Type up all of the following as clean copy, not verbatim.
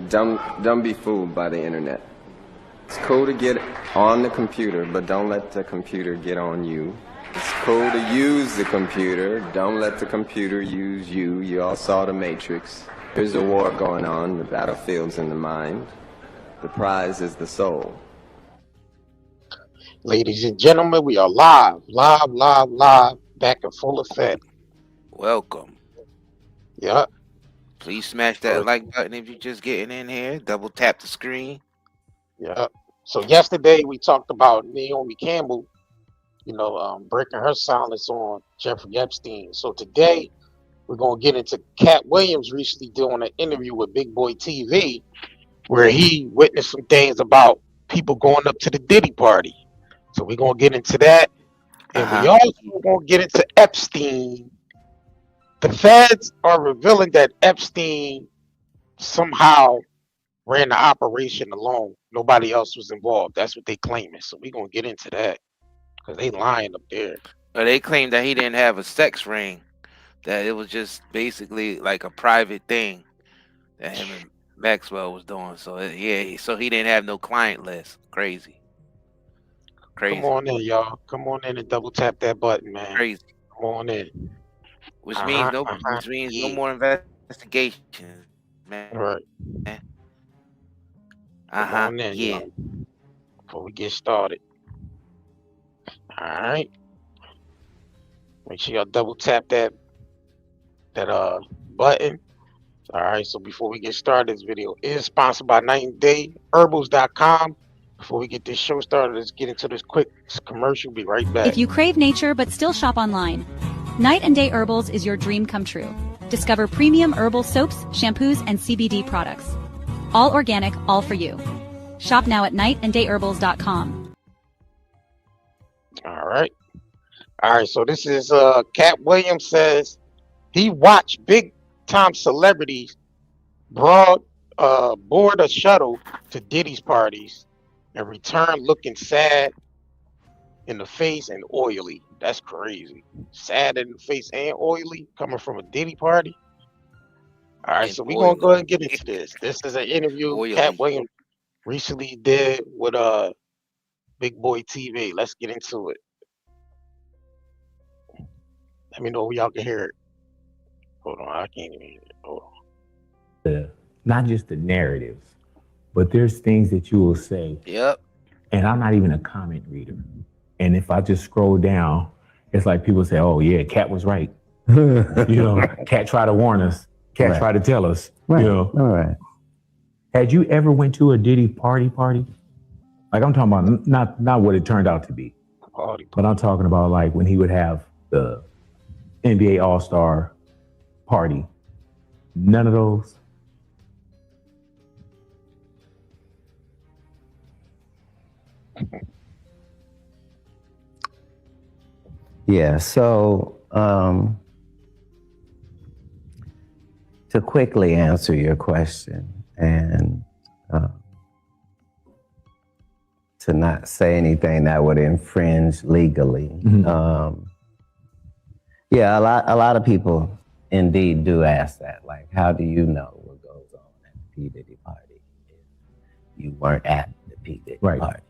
Don't be fooled by the internet. It's cool to get on the computer, but don't let the computer get on you. It's cool to use the computer. Don't let the computer use you. You all saw The Matrix. There's a war going on. The battlefield's in the mind. The prize is the soul. Ladies and gentlemen, we are live, back in full effect. Welcome. Yep. Please smash that like button if you're just getting in here. Double tap the screen. Yep. So yesterday we talked about Naomi Campbell, breaking her silence on Jeffrey Epstein. So today we're going to get into Katt Williams recently doing an interview with BigBoyTV where he witnessed some things about people going up to the Diddy party. So we're going to get into that. And we also going to get into Epstein. The feds are revealing that Epstein somehow ran the operation alone. Nobody else was involved. That's what they claiming. So we're going to get into that because they lying up there. They claim that he didn't have a sex ring, that it was just basically like a private thing that him and Maxwell was doing. So so he didn't have no client list. Crazy. Come on in, y'all. Come on in and double tap that button, man. Crazy. Come on in. Which means no more investigations, man. Right. Come on in, y'all, before we get started. All right. Make sure y'all double tap that button. All right. So before we get started, this video is sponsored by NightandDayHerbals.com. Before we get this show started, let's get into this quick commercial. Be right back. If you crave nature but still shop online, Night and Day Herbals is your dream come true. Discover premium herbal soaps, shampoos, and CBD products. All organic, all for you. Shop now at NightandDayHerbals.com. All right. So this is Katt Williams says he watched big time celebrities board a shuttle to Diddy's parties and return looking sad in the face and oily. That's crazy. Sad in the face and oily coming from a Diddy party. All right, so we're gonna go ahead and get into this. This is an interview Katt Williams recently did with BigBoyTV. Let's get into it. Let me know if y'all can hear it. Hold on, I can't even hear it. Hold on. Not just the narratives, but there's things that you will say. Yep. And I'm not even a comment reader. And if I just scroll down, it's like people say, oh yeah, Katt was right. Katt tried to warn us. Katt tried to tell us. Right. All right. Had you ever went to a Diddy party? Like I'm talking about not what it turned out to be. But I'm talking about like when he would have the NBA All-Star party. None of those. Yeah, so to quickly answer your question and to not say anything that would infringe legally. Yeah, a lot of people indeed do ask that. Like, how do you know what goes on at the P. Diddy party if you weren't at the P. Diddy party?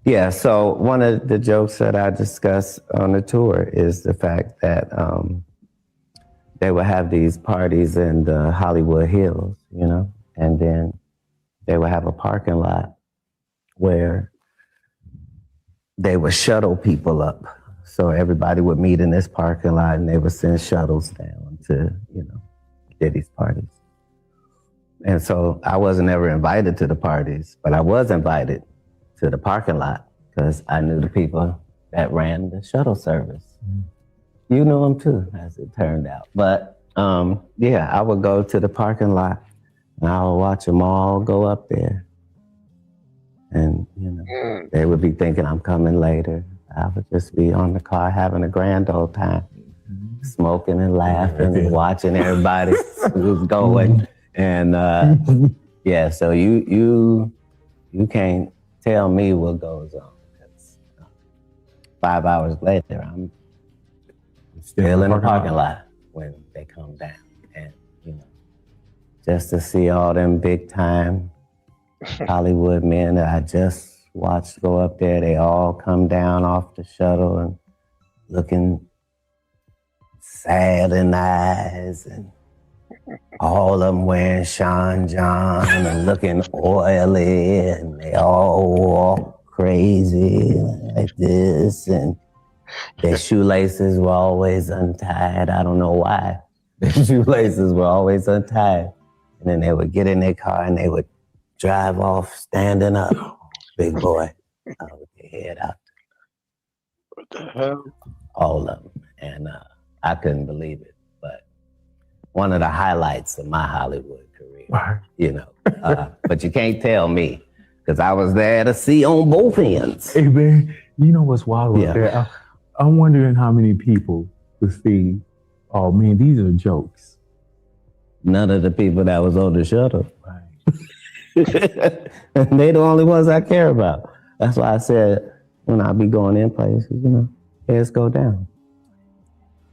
Yeah, so one of the jokes that I discuss on the tour is the fact that they would have these parties in the Hollywood Hills, and then they would have a parking lot where they would shuttle people up. So everybody would meet in this parking lot and they would send shuttles down to, Diddy's parties. And so I wasn't ever invited to the parties, but I was invited to the parking lot because I knew the people that ran the shuttle service. You knew them too, as it turned out. But yeah, I would go to the parking lot and I would watch them all go up there. And, they would be thinking I'm coming later. I would just be on the car having a grand old time, smoking and laughing and watching everybody who's going. And yeah, so you can't tell me what goes on. 5 hours later, I'm still in the parking lot when they come down. And, just to see all them big time Hollywood men that I just watched go up there. They all come down off the shuttle and looking sad in the eyes, and all of them wearing Sean John and looking oily, and they all walk crazy like this, and their shoelaces were always untied. I don't know why. Their shoelaces were always untied. And then they would get in their car and they would drive off standing up. Big boy, with their head out. What the hell? All of them. And I couldn't believe it. But one of the highlights of my Hollywood career, you know. But you can't tell me, because I was there to see on both ends. Hey, man, you know what's wild up there? I'm wondering how many people would see, oh, man, these are jokes. None of the people that was on the shuttle. Right. And they the only ones I care about. That's why I said, when I be going in places, you know, heads go down.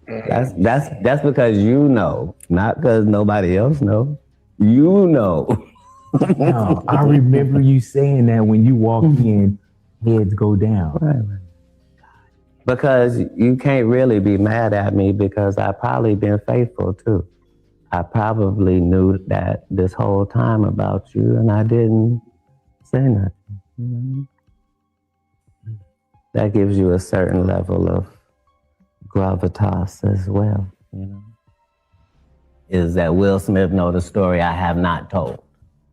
That's because you know, not because nobody else know. You know. No, I remember you saying that when you walk in, heads go down. Right. Because you can't really be mad at me, because I probably been faithful too. I probably knew that this whole time about you, and I didn't say nothing. Mm-hmm. That gives you a certain level of gravitas as well, you know. Is that Will Smith know the story I have not told,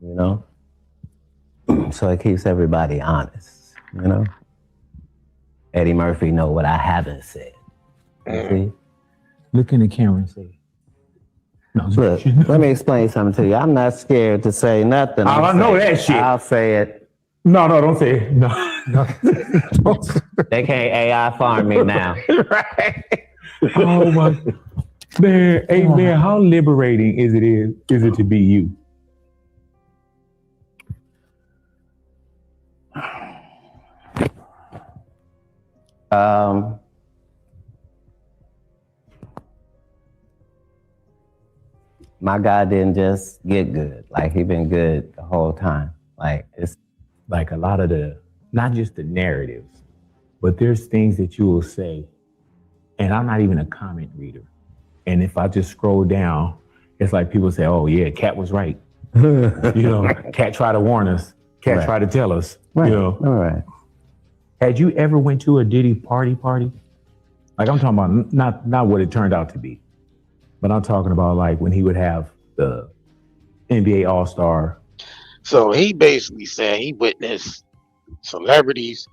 you know? So it keeps everybody honest, you know? Eddie Murphy know what I haven't said. You see? Look in the camera and say, no, look, let me explain something to you. I'm not scared to say nothing. I know that shit. I'll say it. No, don't say it. No. They can't AI farm me now. Right. Oh my man. Hey man, how liberating is it to be you? My guy didn't just get good. Like, he been good the whole time. Like, it's like a lot of the, not just the narratives, but there's things that you will say, and I'm not even a comment reader. And if I just scroll down, it's like people say, oh yeah, Katt was right. You know, Katt tried to warn us. Katt tried to tell us. right. You know. All right. Had you ever went to a Diddy party? Like, I'm talking about not what it turned out to be, but I'm talking about like when he would have the NBA All-Star. So he basically said he witnessed celebrities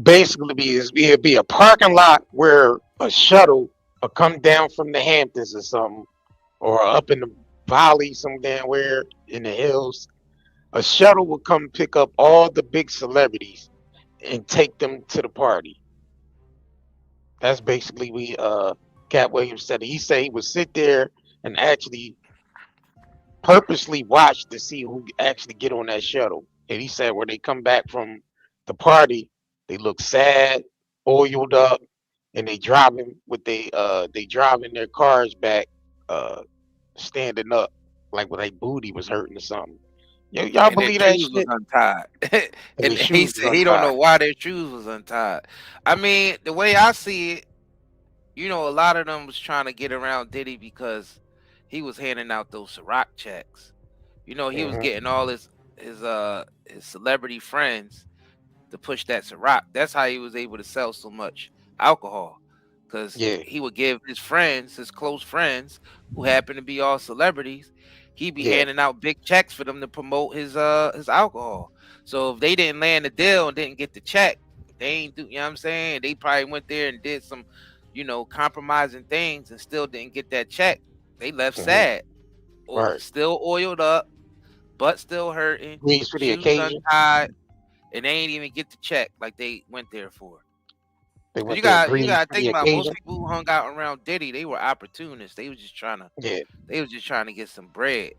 basically be a parking lot where a shuttle will come down from the Hamptons or something, or up in the valley somewhere in the hills. A shuttle will come pick up all the big celebrities and take them to the party. That's basically what Katt Williams said. He said he would sit there and actually purposely watch to see who actually get on that shuttle. And he said when they come back from the party, they look sad, oiled up, and they driving their cars back, standing up, like when their booty was hurting or something. Y'all And their believe that shoes was shit? untied. And their he shoes said was he don't know untied. why their shoes was untied. I mean, the way I see it, you know, a lot of them was trying to get around Diddy because he was handing out those Ciroc checks. You know, he was getting all his celebrity friends to push that Ciroc. That's how he was able to sell so much alcohol, because he would give his friends, his close friends, who happen to be all celebrities, he'd be handing out big checks for them to promote his alcohol. So if they didn't land the deal and didn't get the check, they ain't do, you know what I'm saying? They probably went there and did some, you know, compromising things and still didn't get that check. They left sad, or still oiled up, butt still hurting, Grease for the shoes occasion. untied, and they ain't even get the check like they went there for. They went You there got grease to for think the about most occasion. people who hung out around Diddy. They were opportunists. They was just trying to get some bread.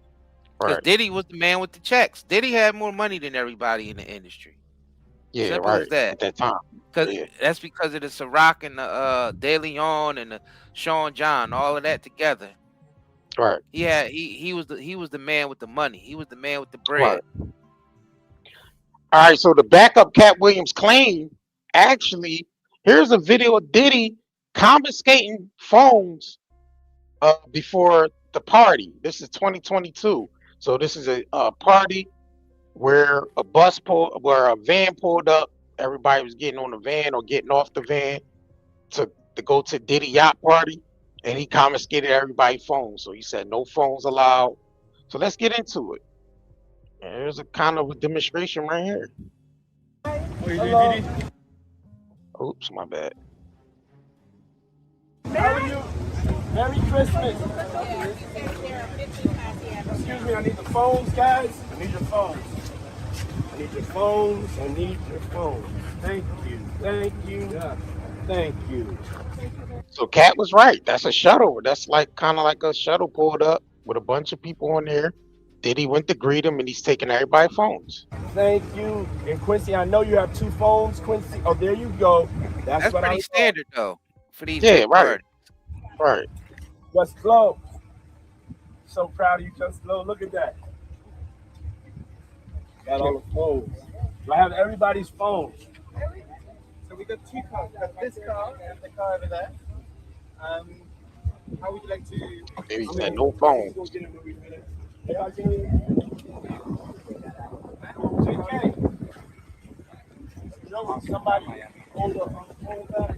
Because Diddy was the man with the checks. Diddy had more money than everybody in the industry. Simple as that. At that time. That's because of the Ciroc and the De Leon and the Sean John, all of that together. Right. Yeah, he was the man with the money. He was the man with the Right. bread. All right. So the backup Katt Williams claim, actually, here's a video of Diddy confiscating phones before the party. This is 2022. So this is a party where where a van pulled up. Everybody was getting on the van or getting off the van to go to Diddy yacht party, and he confiscated everybody's phones. So he said no phones allowed. So let's get into it. And there's a kind of a demonstration right here. Hello. Oops, my bad. How are you? Merry Christmas. Excuse me, I need the phones, guys. I need your phones. I need your phones. I need your phones. Thank you. Thank you. Yeah. Thank you. So Katt was right. That's a shuttle. That's like kind of like a shuttle pulled up with a bunch of people on there. Diddy went to greet him, and he's taking everybody's phones. Thank you. And Quincy, I know you have 2 phones, Quincy. Oh, there you go. That's what pretty standard though for these Yeah, big right. parties. Right. Just Flo. So proud of you, Just Flo. Look at that. Got all the phones. Do I have everybody's phones? So we got 2 cars. We got this car and the car over there. How would you like to? Maybe he said no phones. Somebody hold up on the phone back.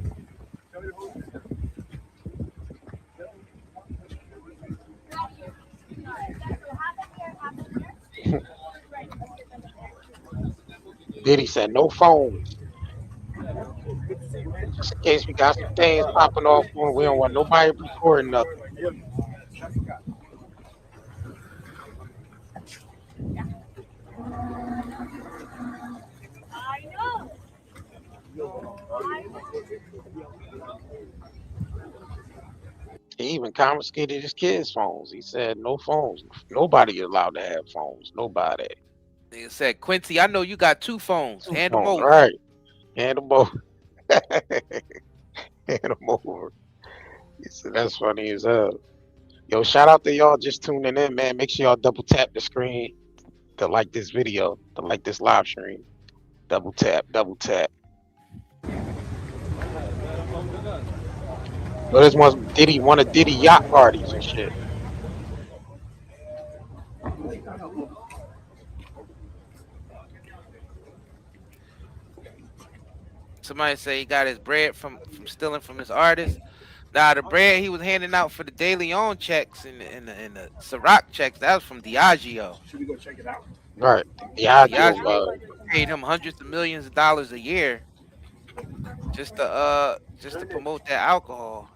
Diddy said no phones. Just in case we got some things popping off, we don't want nobody recording nothing. He even confiscated his kids' phones. He said no phones. Nobody allowed to have phones. Nobody. They said, Quincy, I know you got 2 phones. Hand them over. Right. Hand them over. Hand them over. He said, that's funny as hell. Yo, shout out to y'all just tuning in, man. Make sure y'all double tap the screen to like this video, to like this live stream. Double tap, double tap. So this one's Diddy, one of Diddy yacht parties and shit. Somebody say he got his bread from stealing from his artist. Nah, the bread he was handing out for the De Leon checks and the Ciroc checks, that was from Diageo. Should we go check it out? Right. Diageo paid him hundreds of millions of dollars a year just to promote that alcohol.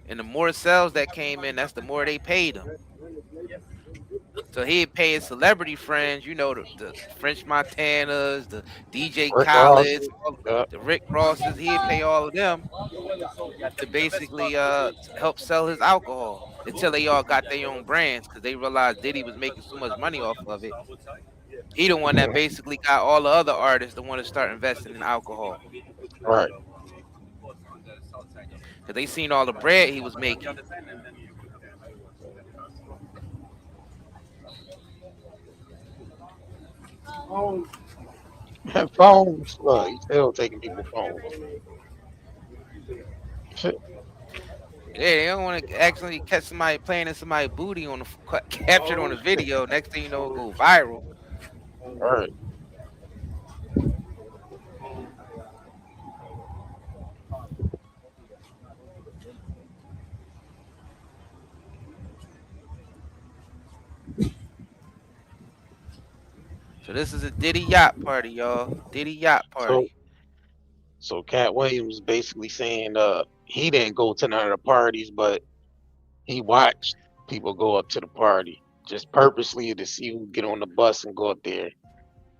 And the more sales that came in, that's the more they paid him. So he'd pay his celebrity friends, you know, the French Montanas, the DJ Khaled's, the Rick Rosses. He'd pay all of them to basically help sell his alcohol until they all got their own brands, because they realized Diddy was making so much money off of it. He the one that basically got all the other artists to want to start investing in alcohol. Right. Because they seen all the bread he was making. Phones. Look, he's still taking people's phones. Yeah, they don't want to actually catch somebody playing in somebody's booty on the captured on the video. Next thing you know, it go viral. All right. So this is a Diddy yacht party, y'all. Diddy yacht party. So Katt Williams basically saying he didn't go to none of the parties, but he watched people go up to the party just purposely to see who get on the bus and go up there,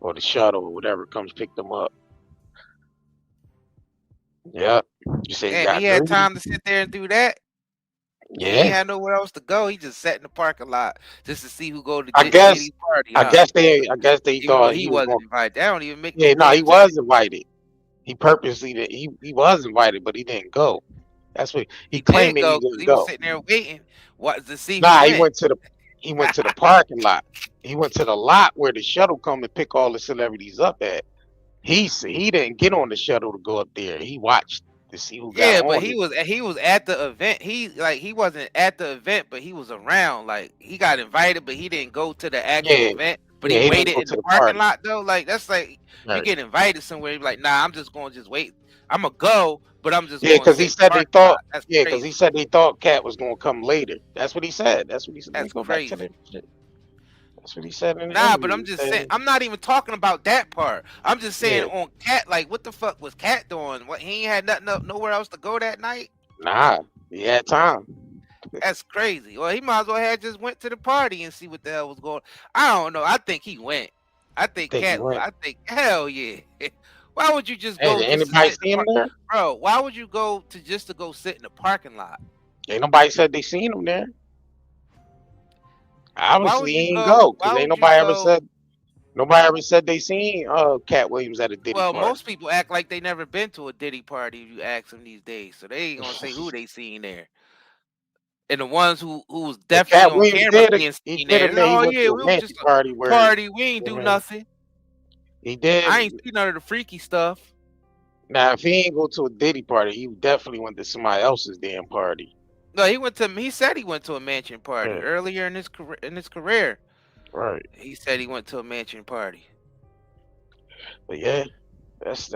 or the shuttle or whatever comes pick them up. Yeah. You say he had time to sit there and do that? Yeah. He had nowhere else to go. He just sat in the parking lot just to see who go to Diddy's party. I guess they thought he wasn't invited. They don't even make. Yeah, no, he was invited. He purposely he was invited, but he didn't go. That's what he He did claiming he go because didn't he was go. sitting there waiting what to see who Nah, went. he went to the parking lot. He went to the lot where the shuttle come and pick all the celebrities up at. He didn't get on the shuttle to go up there. He watched to see who got Yeah, but on he it. was at the event. He wasn't at the event, but he was around. Like he got invited, but he didn't go to the actual Yeah, event. But yeah, he he didn't waited go in to the the parking party. lot though. Like that's like you Right. get invited somewhere. You're like, nah, I'm just going to just wait. I'm gonna go, but I'm just Yeah, going to because he sit in the said they parking thought. lot. That's Yeah, because crazy. he said they thought Cat was gonna come later. That's what he said. Let me That's go back to crazy. the shit. That's what he said in the Nah, but interview. I'm He just saying. said, I'm not even talking about that part. I'm just saying yeah, on Cat. Like, what the fuck was Cat doing? What he ain't had nothing up, nowhere else to go that night. nah, he had time. That's crazy. Well, he might as well have just went to the party and see what the hell was going on. I don't know. I think he went. I think Think he Cat. went. I think hell yeah. Why would you just Hey, go did just to anybody sit in see him the there? bro? Why would you go to just to go sit in the parking lot? Ain't nobody said they seen him there. Why would Obviously, he you ain't go? go because Why ain't would you go? nobody ever said they seen Cat Williams at a Diddy Well, party. most people act like they never been to a Diddy party. If you ask them these days, so they ain't gonna say who they seen there. And the ones who was But definitely Cat on Williams camera being he seen did there. admit he Oh went yeah, to a we was just mansion a party where party. We ain't do nothing. he did. I ain't see none of the freaky stuff. Now, if he ain't go to a Diddy party, he definitely went to somebody else's damn party. No, he went to. He said he went to a mansion party Yeah, earlier in his career. In his career, right. he said he went to a mansion party. But yeah, that's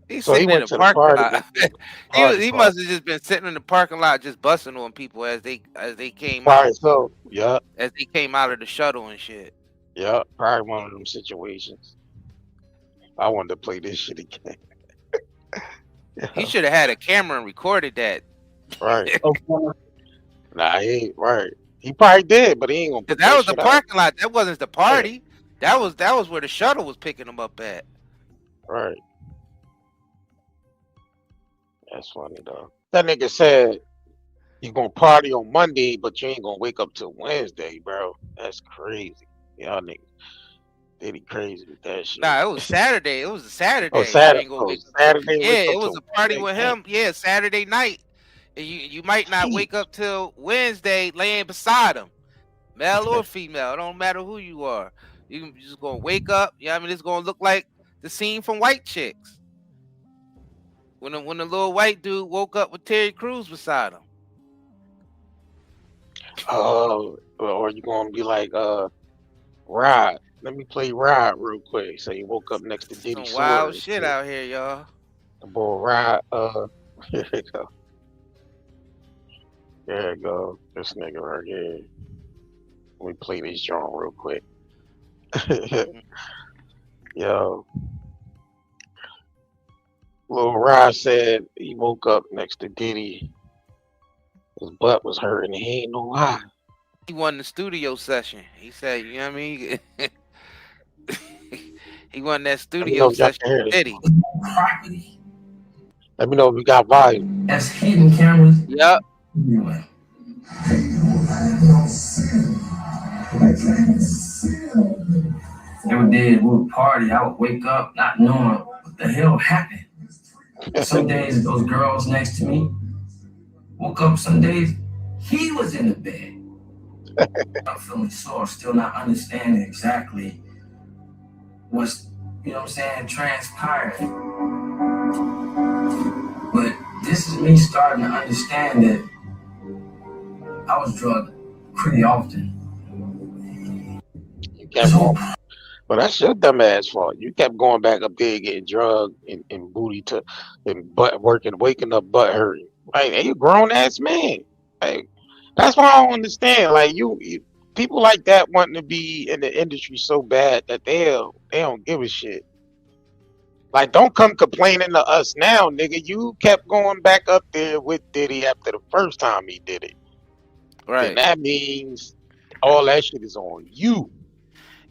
He's so he sitting in went the to the parking party, lot. went to the party He part. must have just been sitting in the parking lot, just busting on people as they came Probably out, so. Yeah, as they came out of the shuttle and shit. yeah. Probably one of them situations. I wanted to play this shit again. He should have had a camera and recorded that. Right. Nah, he ain't right. He probably did, but he ain't gonna Cause put that that was the shit out. parking lot. That wasn't the Yeah, party. That was where the shuttle was picking them up at. right. That's funny though. That nigga said you gonna party on Monday, but you ain't gonna wake up till Wednesday, bro. That's crazy. Y'all niggas Diddy crazy with that shit. Nah, it was Saturday. It was a Oh, Saturday. You Saturday. ain't gonna Oh, wake up till. Saturday Yeah, wake up it was till a party Wednesday. with Damn. him. Yeah, Saturday night. And you might not wake Jeez. up till Wednesday laying beside him, male or female. It don't matter who you are. You just gonna wake up. I mean, it's gonna look like the scene from White Chicks when the little white dude woke up with Terry Crews beside him. Oh, or you gonna be like, Rod. Let me play Rod real quick. So he woke up next to Diddy Some Sword wild and shit shit. out here, y'all. The boy Rod. Here we go. There you go. This nigga right here. Let me play this joint real quick. Yo, Lil Rod said he woke up next to Diddy. His butt was hurting. He ain't know why. He won the studio session. He said, you know what I mean? He won that Let me studio know if y'all session can hear with this. Diddy. Property. Let me know if you got volume. That's hidden cameras. Yep. Everywhere. Every day we would party, I would wake up not knowing what the hell happened. Some days those girls next to me woke up, some days he was in the bed. I'm feeling sore, still not understanding exactly what's, you know what I'm saying, transpiring. But this is me starting to understand that I was drugged pretty often. You kept going. But that's your dumb ass fault. You kept going back up there getting drugged and booty to and butt working, waking up butt hurting. Like, hey, you a grown ass man. Like, that's why I don't understand. Like you people like that wanting to be in the industry so bad that they don't give a shit. Like, don't come complaining to us now, nigga. You kept going back up there with Diddy after the first time he did it. Then Right. that means all that shit is on you.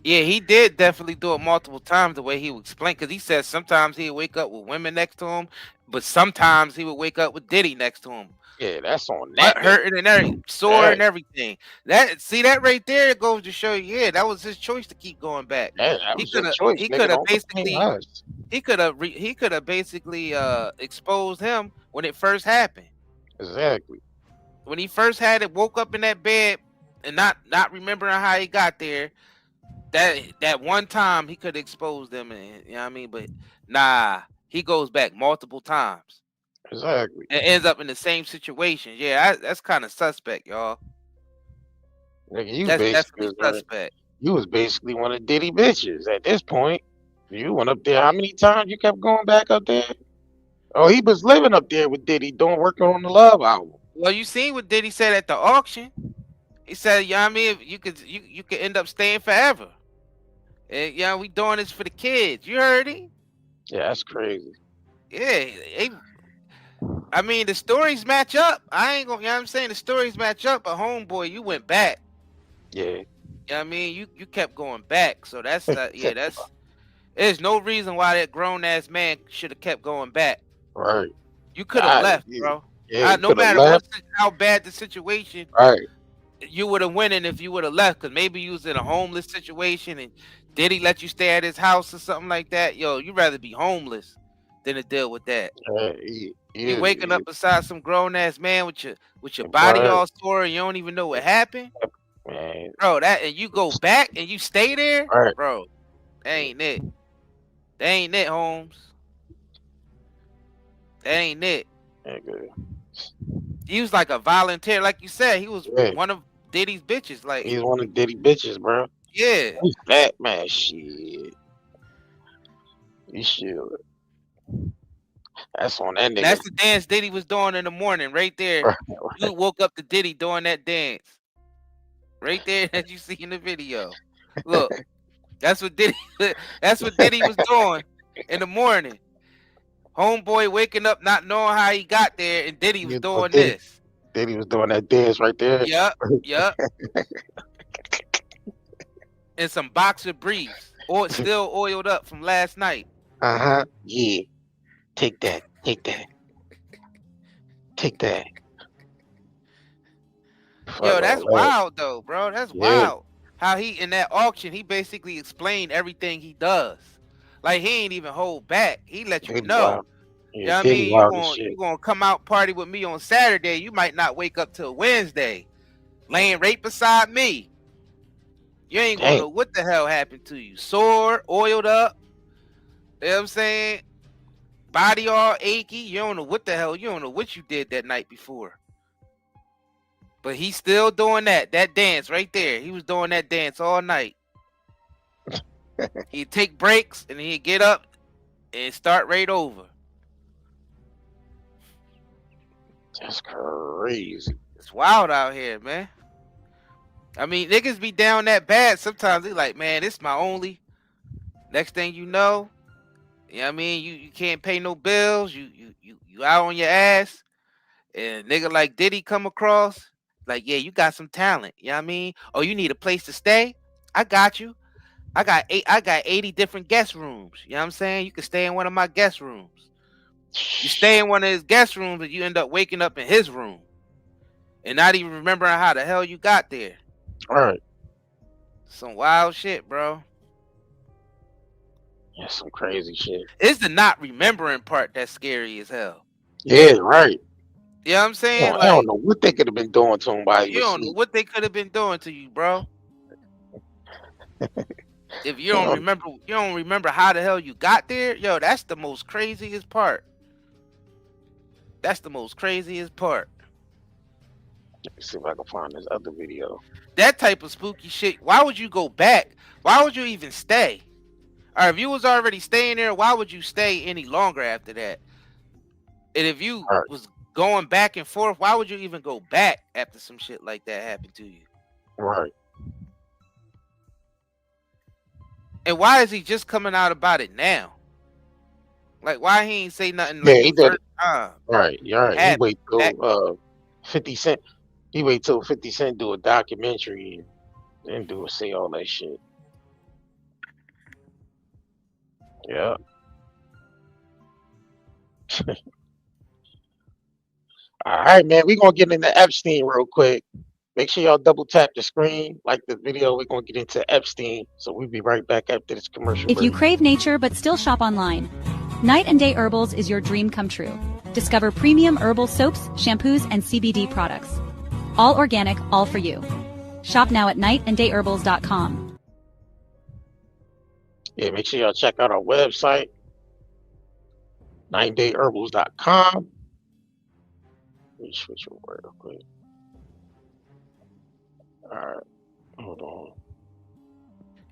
Yeah, he did definitely do it multiple times the way he would explain. Because he said sometimes he would wake up with women next to him, but sometimes he would wake up with Diddy next to him. Yeah, that's on butt that nigga. hurting and everything, sore and everything. That right there goes to show you, yeah, that was his choice to keep going back. Yeah, that He was your could have choice, he nigga. could have Don't blame basically us. he could have basically exposed him when it first happened. Exactly. When he first had it, woke up in that bed and not remembering how he got there. That one time he could expose them, and you know what I mean. But nah, he goes back multiple times Exactly. and ends up in the same situation. Yeah, that's kind of suspect, y'all. Nigga, you That's basically definitely was suspect. you was basically one of Diddy bitches at this point. You went up there. How many times you kept going back up there? Oh, he was living up there with Diddy, doing working on the Love album. Well, you seen what Diddy said at the auction. He said, you know what I mean, if you could end up staying forever. And yeah, we doing this for the kids. You heard him? Yeah, that's crazy. Yeah, I mean the stories match up. I ain't gonna, you know what I'm saying? The stories match up, but homeboy, you went back. Yeah. You know what I mean? You kept going back. So that's there's no reason why that grown ass man should have kept going back. Right. You could have left, yeah. bro. Yeah, No matter how bad the situation, right. you would have winning if you would have left. Cause maybe you was in a homeless situation and did he let you stay at his house or something like that? Yo, you'd rather be homeless than to deal with that. You waking up beside some grown ass man with your body all sore and you don't even know what happened, man. Bro. And you go back and you stay there, right. Bro. That ain't it. That ain't it, Holmes. That ain't it. He was like a volunteer, like you said. He was one of Diddy's bitches. Like he's one of Diddy bitches, bro. Yeah. He's fat man. Shit. You should. That's on that nigga. That's the dance Diddy was doing in the morning, right there. Right. You woke up to Diddy doing that dance, right there that you see in the video. Look, that's what Diddy. That's what Diddy was doing in the morning. Homeboy waking up, not knowing how he got there, and Diddy was doing this. Diddy was doing that dance right there. Yup. And some boxer briefs, or still oiled up from last night. Yeah. Take that. Take that. Take that. Yo, that's wild though, bro. That's wild. How he in that auction, he basically explained everything he does. Like he ain't even hold back. He let you know. You know what I mean? You gonna come out party with me on Saturday. You might not wake up till Wednesday, laying right beside me. You ain't gonna know what the hell happened to you. Sore, oiled up. You know what I'm saying? Body all achy. You don't know what the hell. You don't know what you did that night before. But he's still doing that dance right there. He was doing that dance all night. He'd take breaks and he'd get up and start right over. That's crazy. It's wild out here, man. I mean, niggas be down that bad. Sometimes they like, man, this is my only. Next thing you know, you know what I mean? You can't pay no bills. You out on your ass. And nigga like Diddy come across, like, yeah, you got some talent. You know what I mean? Oh, you need a place to stay? I got you. I got 80 different guest rooms. You know what I'm saying? You can stay in one of my guest rooms. You stay in one of his guest rooms and you end up waking up in his room. And not even remembering how the hell you got there. All right. Some wild shit, bro. Yeah, some crazy shit. It's the not remembering part that's scary as hell. Yeah, right. You know what I'm saying? I don't know what they could have been doing to him while he was You don't know what they could have been doing to you, bro. If you don't remember how the hell you got there, yo, that's the most craziest part. That's the most craziest part. Let me see if I can find this other video. That type of spooky shit. Why would you go back? Why would you even stay? Or if you was already staying there, why would you stay any longer after that? And if you was going back and forth, why would you even go back after some shit like that happened to you? Right. And why is he just coming out about it now? Like, why he ain't say nothing? Yeah, like he did. Right. You're right. He wait till 50 Cent. He wait till 50 Cent do a documentary and then say all that shit. Yeah. All right, man. We're gonna get into Epstein real quick. Make sure y'all double tap the screen, like the video. We're gonna get into Epstein. So we'll be right back after this commercial If you break. crave nature but still shop online, Night and Day Herbals is your dream come true. Discover premium herbal soaps, shampoos, and CBD products. All organic, all for you. Shop now at nightandayherbals.com. Yeah, make sure y'all check out our website, 9dayherbals.com. Let me switch your word real quick. All right, hold on.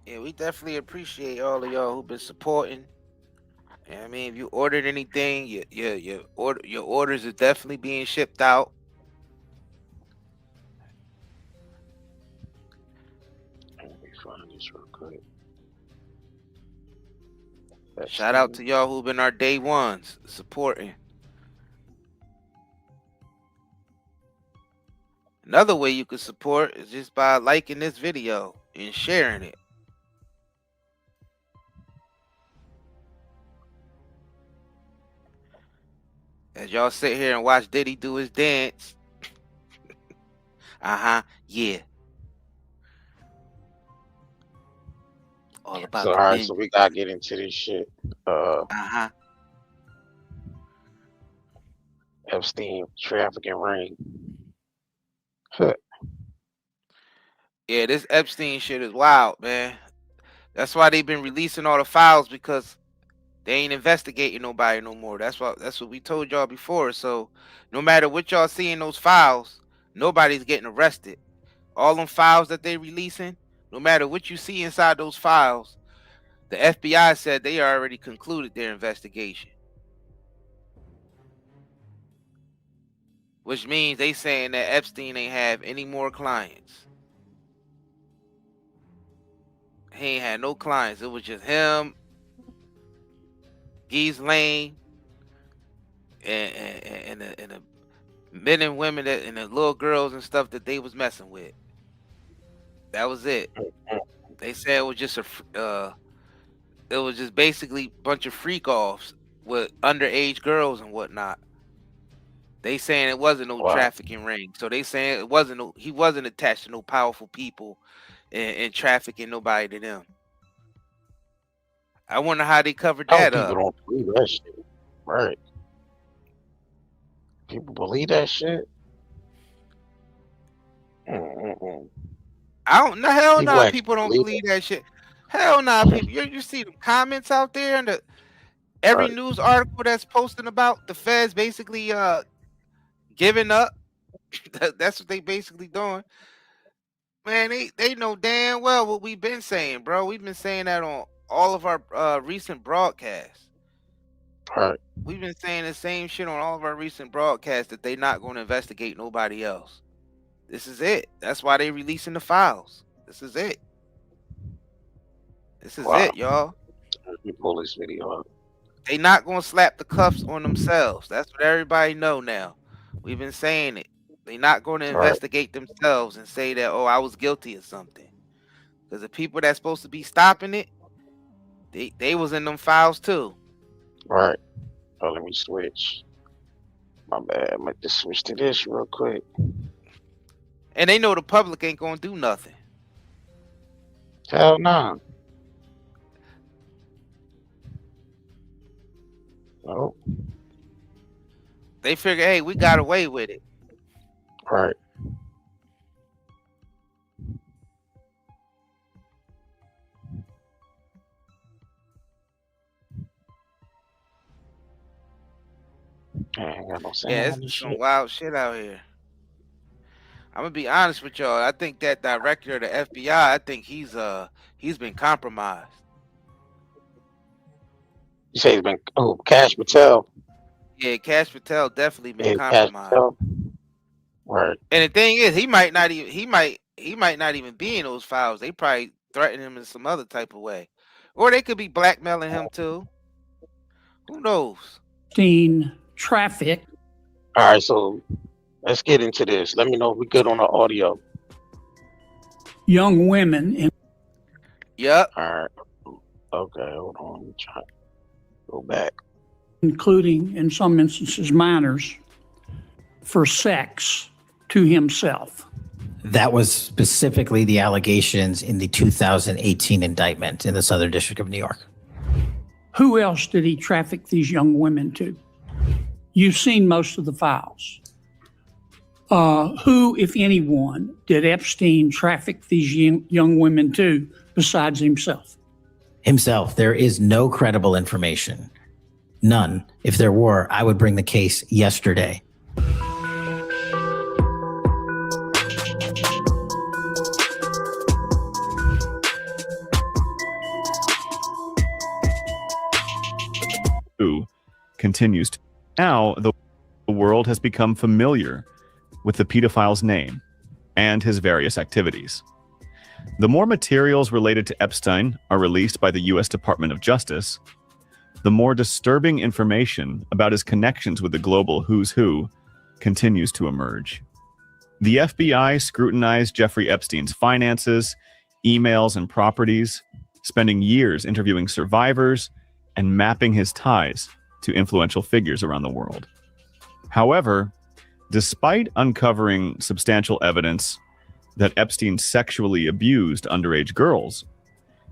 Yeah, we definitely appreciate all of y'all who've been supporting. I mean, if you ordered anything, your orders are definitely being shipped out. Let me find this real quick. Shout out to y'all who've been our day ones supporting. Another way you can support is just by liking this video and sharing it. As y'all sit here and watch Diddy do his dance. Yeah. All about So, all the right, men. so we gotta get into this shit. Epstein trafficking ring. Yeah, this Epstein shit is wild, man. That's why they've been releasing all the files, because they ain't investigating nobody no more. That's what we told y'all before. So no matter what y'all see in those files, nobody's getting arrested. All them files that they releasing, no matter what you see inside those files, the FBI said they already concluded their investigation. Which means they saying that Epstein ain't have any more clients. He ain't had no clients. It was just him, Ghislaine, and the men and women and the little girls and stuff that they was messing with. That was it. They said it was just it was just basically a bunch of freak offs with underage girls and whatnot. They saying it wasn't no trafficking ring. So they saying it wasn't he wasn't attached to no powerful people and trafficking nobody to them. I wonder how they covered that up. People don't believe that shit. Right. People believe that shit? I don't know. Hell no, people don't believe that shit. Hell no, people. You see the comments out there and every news article that's posting about the feds basically giving up. That's what they basically doing. Man, they know damn well what we've been saying, bro. We've been saying that on all of our recent broadcasts. Right. We've been saying the same shit on all of our recent broadcasts, that they not going to investigate nobody else. This is it. That's why they releasing the files. This is it. This is it, y'all. Let me pull this video up. They not going to slap the cuffs on themselves. That's what everybody know now. We've been saying it. They not going to investigate themselves and say that, oh, I was guilty of something. Because the people that's supposed to be stopping it, they was in them files too. Right. Oh, let me switch. My bad. I might just switch to this real quick. And they know the public ain't going to do nothing. Hell no. Oh. They figure, hey, we got away with it. Right. Yeah, it's some wild shit out here. I'm gonna be honest with y'all. I think that director of the FBI, I think he's been compromised. You say he's been Katt Patel? Yeah, Katt Patel definitely been compromised. Right. And the thing is, he might not even be in those files. They probably threaten him in some other type of way, or they could be blackmailing him too. Who knows? Traffic. All right, so let's get into this. Let me know if we're good on the audio. Young women. Yep. All right. Okay, hold on. Let me try to go back. Including, in some instances, minors, for sex to himself. That was specifically the allegations in the 2018 indictment in the Southern District of New York. Who else did he traffic these young women to? You've seen most of the files. Who, if anyone, did Epstein traffic these young women to besides himself? Himself. There is no credible information. None. If there were, I would bring the case yesterday. Who continues to. Now, the world has become familiar with the pedophile's name and his various activities. The more materials related to Epstein are released by the U.S. Department of Justice, the more disturbing information about his connections with the global who's who continues to emerge. The FBI scrutinized Jeffrey Epstein's finances, emails, and properties, spending years interviewing survivors and mapping his ties to influential figures around the world. However, despite uncovering substantial evidence that Epstein sexually abused underage girls,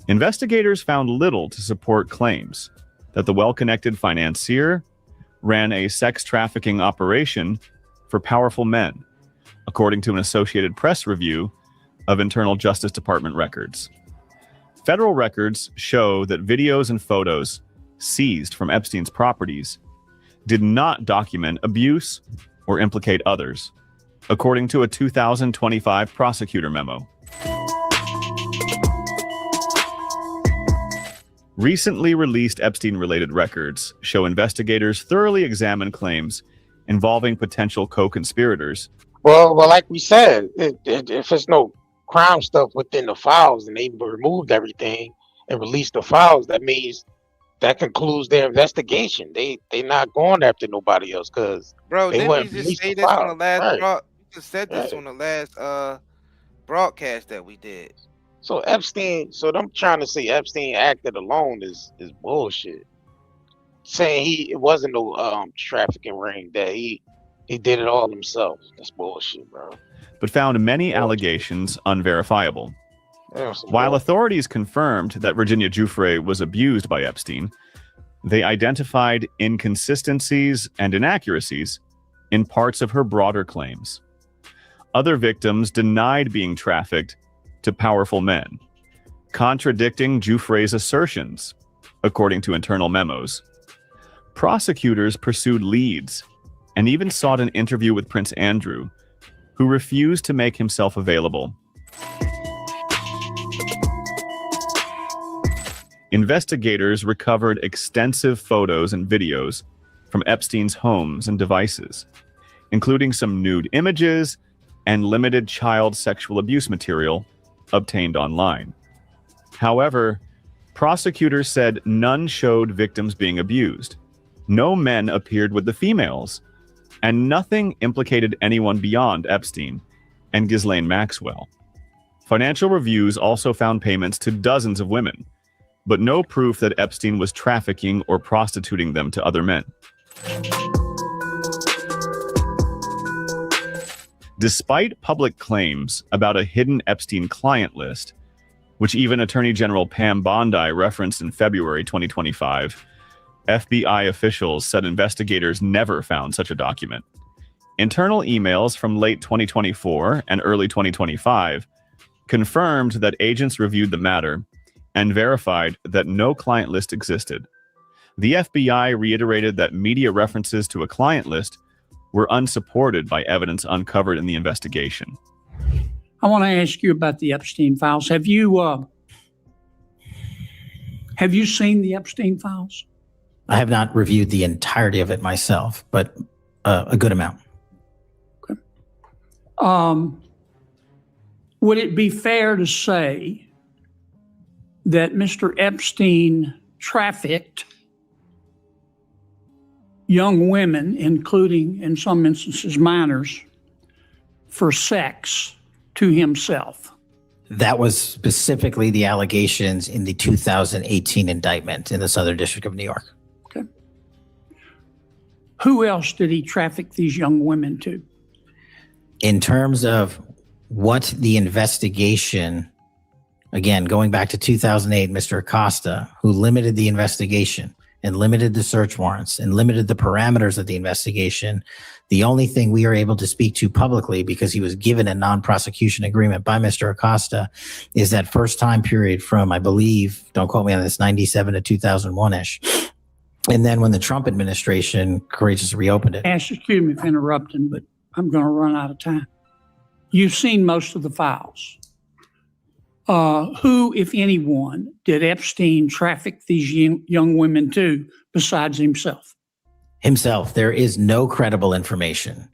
investigators found little to support claims that the well-connected financier ran a sex trafficking operation for powerful men, according to an Associated Press review of internal Justice Department records. Federal records show that videos and photos seized from Epstein's properties did not document abuse or implicate others, according to a 2025 prosecutor memo. Recently released Epstein-related records show investigators thoroughly examined claims involving potential co-conspirators. Well, like we said, if there's no crime stuff within the files and they removed everything and released the files, that means that concludes their investigation. They not going after nobody else because Bro, they didn't we just say this on the last we just said this on the last broadcast that we did. So Epstein, so them trying to say Epstein acted alone is bullshit. Saying it wasn't no trafficking ring, that he did it all himself. That's bullshit, bro. But found many allegations unverifiable. While authorities confirmed that Virginia Giuffre was abused by Epstein, they identified inconsistencies and inaccuracies in parts of her broader claims. Other victims denied being trafficked to powerful men, contradicting Giuffre's assertions, according to internal memos. Prosecutors pursued leads and even sought an interview with Prince Andrew, who refused to make himself available. Investigators recovered extensive photos and videos from Epstein's homes and devices, including some nude images and limited child sexual abuse material obtained online. However, prosecutors said none showed victims being abused. No men appeared with the females, and nothing implicated anyone beyond Epstein and Ghislaine Maxwell. Financial reviews also found payments to dozens of women, but no proof that Epstein was trafficking or prostituting them to other men. Despite public claims about a hidden Epstein client list, which even Attorney General Pam Bondi referenced in February 2025, FBI officials said investigators never found such a document. Internal emails from late 2024 and early 2025 confirmed that agents reviewed the matter and verified that no client list existed. The FBI reiterated that media references to a client list were unsupported by evidence uncovered in the investigation. I want to ask you about the Epstein files. Have you seen the Epstein files? I have not reviewed the entirety of it myself, but a good amount. Okay. Would it be fair to say that Mr. Epstein trafficked young women, including, in some instances, minors, for sex to himself? That was specifically the allegations in the 2018 indictment in the Southern District of New York. Okay. Who else did he traffic these young women to? In terms of what the investigation, again, going back to 2008, Mr. Acosta, who limited the investigation and limited the search warrants and limited the parameters of the investigation, the only thing we are able to speak to publicly, because he was given a non-prosecution agreement by Mr. Acosta, is that first time period from, I believe, don't quote me on this, 97 to 2001-ish. And then when the Trump administration courageously reopened it. Excuse me for interrupting, but I'm going to run out of time. You've seen most of the files. Who, if anyone, did Epstein traffic these young women to besides himself? Himself. There is no credible information.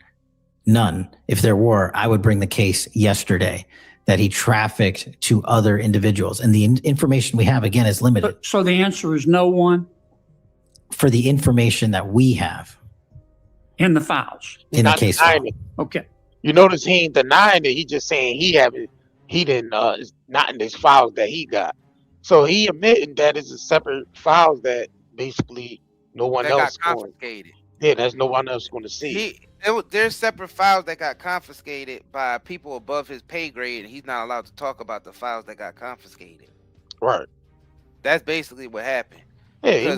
None. If there were, I would bring the case yesterday that he trafficked to other individuals. And the information we have, again, is limited. So the answer is no one? For the information that we have. In the files? In the case file. Okay. You notice he ain't denying it. He just saying he didn't, it's not in his files that he got. So he admitting that it's a separate files that basically no one else got confiscated. There's no one else going to see. There's separate files that got confiscated by people above his pay grade, and he's not allowed to talk about the files that got confiscated. Right. That's basically what happened. Yeah,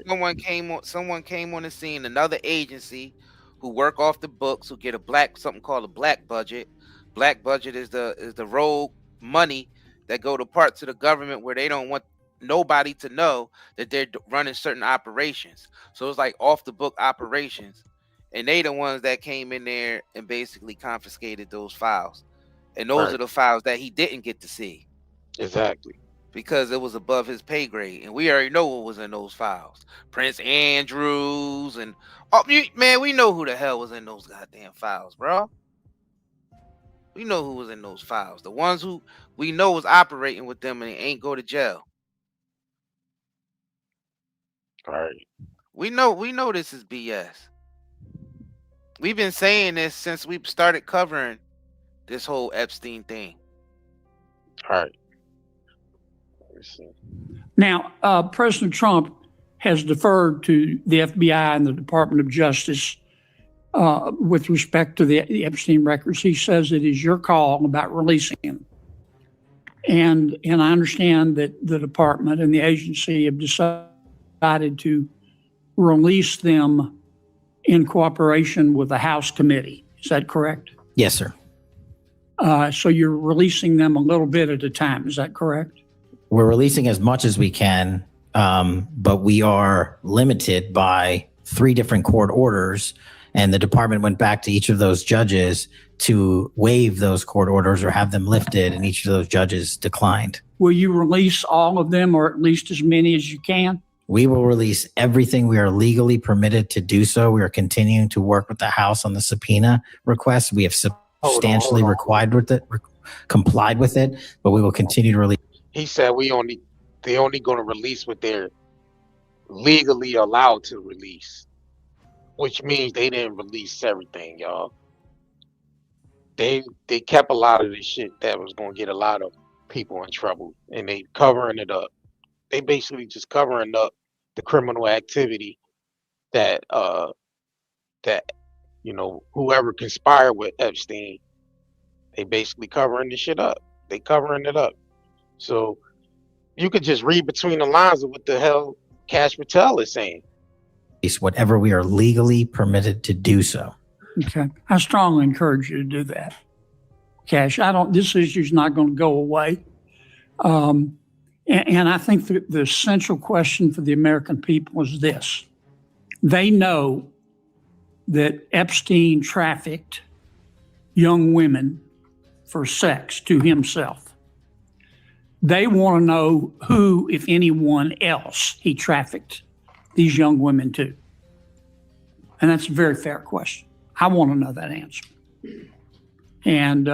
someone came on the scene, another agency who work off the books, who get something called a black budget. Black budget is the rogue money that go to parts of the government where they don't want nobody to know that they're running certain operations. So it's like off the book operations, and they the ones that came in there and basically confiscated those files. And those are the files that he didn't get to see. Exactly. Because it was above his pay grade, and we already know what was in those files. Prince Andrews and man, we know who the hell was in those goddamn files, bro. We know who was in those files. The ones who we know was operating with them and they ain't go to jail. All right. We know this is BS. We've been saying this since we started covering this whole Epstein thing. All right. Now, President Trump has deferred to the FBI and the Department of Justice with respect to the Epstein records. He says it is your call about releasing them. And I understand that the department and the agency have decided to release them in cooperation with the House committee. Is that correct? Yes, sir. So you're releasing them a little bit at a time. Is that correct? We're releasing as much as we can, but we are limited by 3 different court orders, and the department went back to each of those judges to waive those court orders or have them lifted, and each of those judges declined. Will you release all of them, or at least as many as you can? We will release everything we are legally permitted to do so. We are continuing to work with the House on the subpoena request. We have substantially complied with it, but we will continue to release. He said they only going to release what they're legally allowed to release, which means they didn't release everything, y'all. They kept a lot of this shit that was going to get a lot of people in trouble, and they covering it up. They basically just covering up the criminal activity that whoever conspired with Epstein, they basically covering this shit up. They covering it up. So you could just read between the lines of what the hell Katt Patel is saying. Whatever we are legally permitted to do so. Okay. I strongly encourage you to do that. Cash, this issue's not going to go away. And I think the essential question for the American people is this. They know that Epstein trafficked young women for sex to himself. They want to know who, if anyone else, he trafficked these young women to. And that's a very fair question. I want to know that answer. And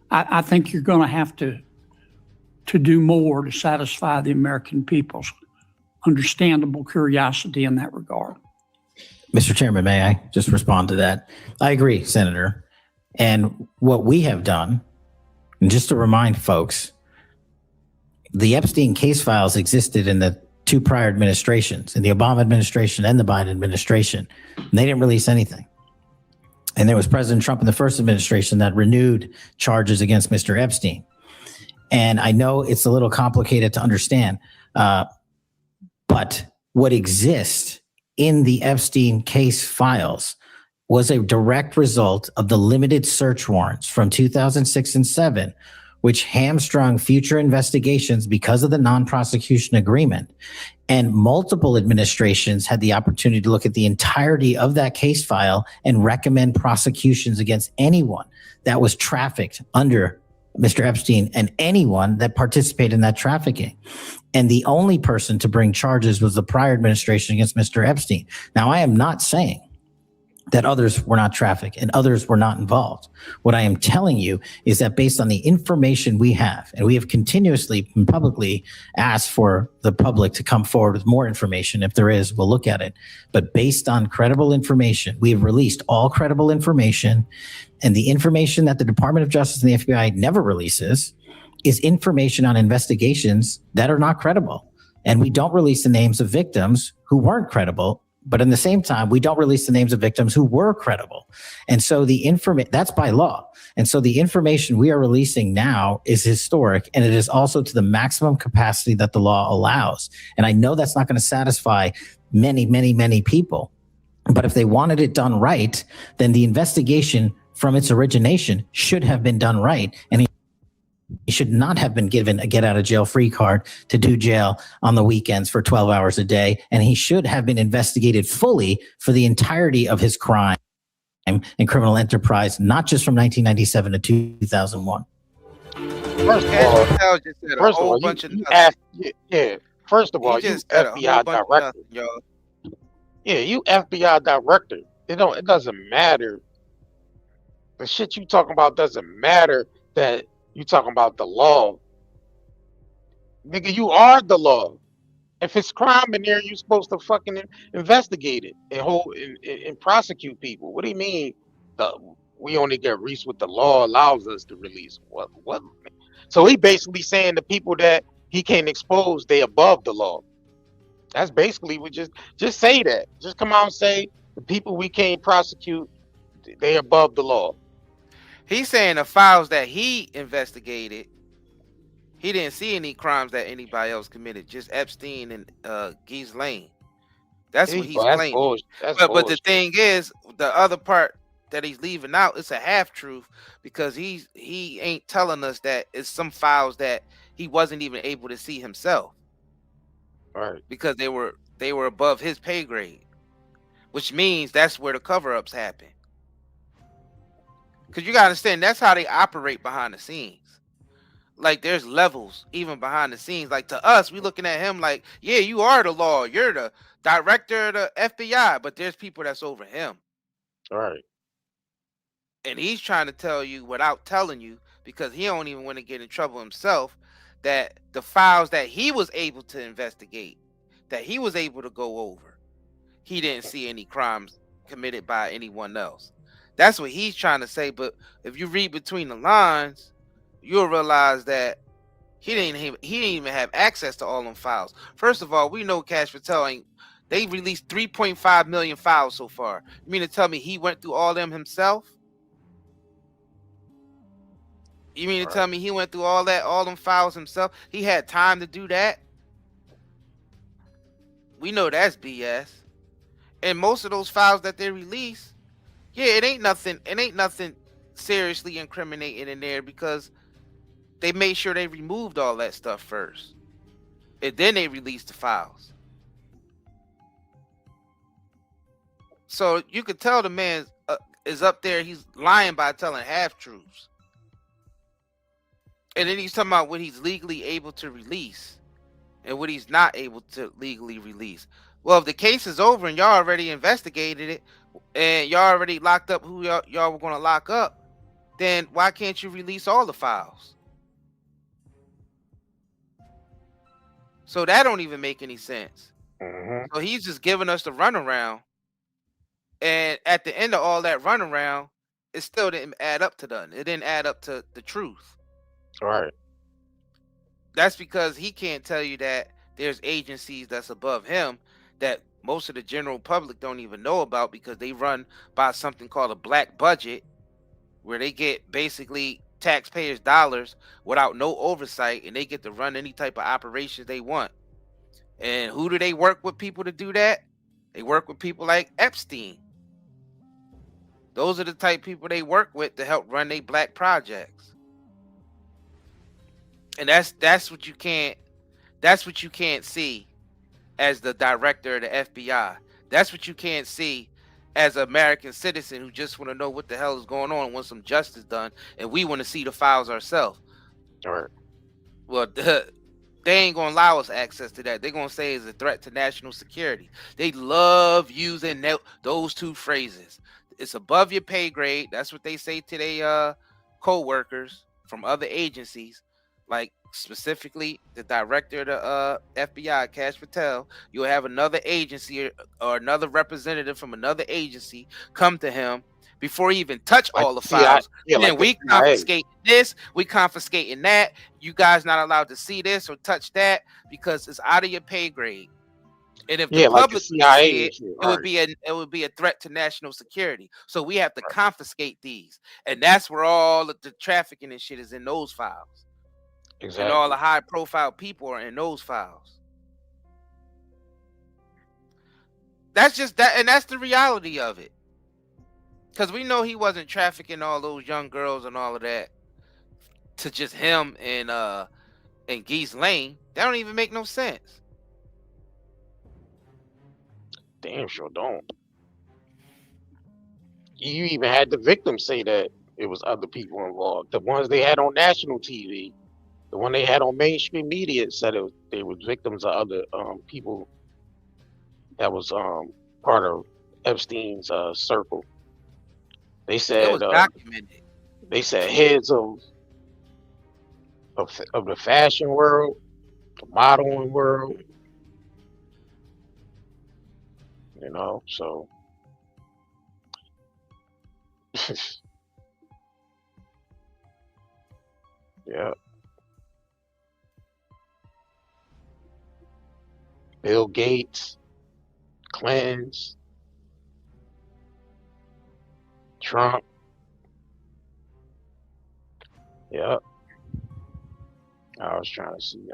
I think you're going to have to do more to satisfy the American people's understandable curiosity in that regard. Mr. Chairman, may I just respond to that? I agree, Senator. And what we have done, and just to remind folks, the Epstein case files existed in the two prior administrations, in the Obama administration and the Biden administration. And they didn't release anything. And there was President Trump in the first administration that renewed charges against Mr. Epstein. And I know it's a little complicated to understand, but what exists in the Epstein case files was a direct result of the limited search warrants from 2006 and 7, which hamstrung future investigations because of the non-prosecution agreement. And multiple administrations had the opportunity to look at the entirety of that case file and recommend prosecutions against anyone that was trafficked under Mr. Epstein and anyone that participated in that trafficking. And the only person to bring charges was the prior administration against Mr. Epstein. Now, I am not saying that others were not trafficked and others were not involved. What I am telling you is that based on the information we have, and we have continuously and publicly asked for the public to come forward with more information. If there is, we'll look at it. But based on credible information, we have released all credible information. And the information that the Department of Justice and the FBI never releases is information on investigations that are not credible. And we don't release the names of victims who weren't credible. But in the same time, we don't release the names of victims who were credible. And so the information, that's by law. And so the information we are releasing now is historic, and it is also to the maximum capacity that the law allows. And I know that's not going to satisfy many, many, many people. But if they wanted it done right, then the investigation from its origination should have been done right. And he should not have been given a get out of jail free card to do jail on the weekends for 12 hours a day. And he should have been investigated fully for the entirety of his crime and criminal enterprise, not just from 1997 to 2001. First of all, you FBI director. Yeah, you FBI director. It doesn't matter. The shit you talking about doesn't matter that you talking about the law. Nigga, you are the law. If it's crime in there, you're supposed to fucking investigate it and prosecute people. What do you mean? We only get released what the law allows us to release. What? So he basically saying the people that he can't expose, they above the law. That's basically what just say that. Just come out and say the people we can't prosecute, they above the law. He's saying the files that he investigated, he didn't see any crimes that anybody else committed, just Epstein and Ghislaine. That's what he's claiming. But the thing is, the other part that he's leaving out, it's a half truth, because he ain't telling us that it's some files that he wasn't even able to see himself. Right. Because they were above his pay grade, which means that's where the cover-ups happen. Because you got to understand, that's how they operate behind the scenes. Like, there's levels even behind the scenes. Like, to us, we looking at him like, yeah, you are the law. You're the director of the FBI. But there's people that's over him. All right. And he's trying to tell you without telling you, because he don't even want to get in trouble himself, that the files that he was able to investigate, that he was able to go over, he didn't see any crimes committed by anyone else. That's what he's trying to say. But if you read between the lines, you'll realize that he didn't even have access to all them files. First of all, we know Cash Patel they released 3.5 million files so far. You mean to tell me he went through all them himself? You mean to tell me he went through all them files himself? He had time to do that? We know that's BS. And most of those files that they release, yeah, it ain't nothing seriously incriminating in there, because they made sure they removed all that stuff first. And then they released the files. So you could tell the man is up there, he's lying by telling half-truths. And then he's talking about what he's legally able to release and what he's not able to legally release. Well, if the case is over and y'all already investigated it and y'all already locked up who y'all were going to lock up, then why can't you release all the files? So that don't even make any sense. So he's just giving us the runaround. And at the end of all that runaround, it still didn't add up to nothing. It didn't add up to the truth. All right. That's because he can't tell you that there's agencies that's above him that most of the general public don't even know about because they run by something called a black budget, where they get basically taxpayers' dollars without no oversight, and they get to run any type of operations they want. And who do they work with people to do that? They work with people like Epstein. Those are the type of people they work with to help run their black projects. And that's what you can't see as the director of the FBI. That's what you can't see as an American citizen who just want to know what the hell is going on and want some justice done, and we want to see the files ourselves. All right. Well, they ain't gonna allow us access to that. They're gonna say it's a threat to national security. They love using those two phrases. It's above your pay grade. That's what they say to their co-workers from other agencies, like specifically the director of the FBI, Kash Patel. You'll have another agency or another representative from another agency come to him before he even touch all the files. And then we confiscate this, we confiscating that. You guys not allowed to see this or touch that because it's out of your pay grade. And if the public see it, it would be a threat to national security. So we have to confiscate these, and that's where all of the trafficking and shit is in those files. Exactly. And all the high-profile people are in those files. That's just that, and that's the reality of it. Because we know he wasn't trafficking all those young girls and all of that to just him and Geese Lane. That don't even make no sense. Damn sure don't. You even had the victims say that it was other people involved. The ones they had on national TV, the one they had on mainstream media said they were victims of other people that was part of Epstein's circle. They said it was documented. They said heads of the fashion world, the modeling world. You know, so yeah. Bill Gates, Clintons, Trump. Yeah. I was trying to see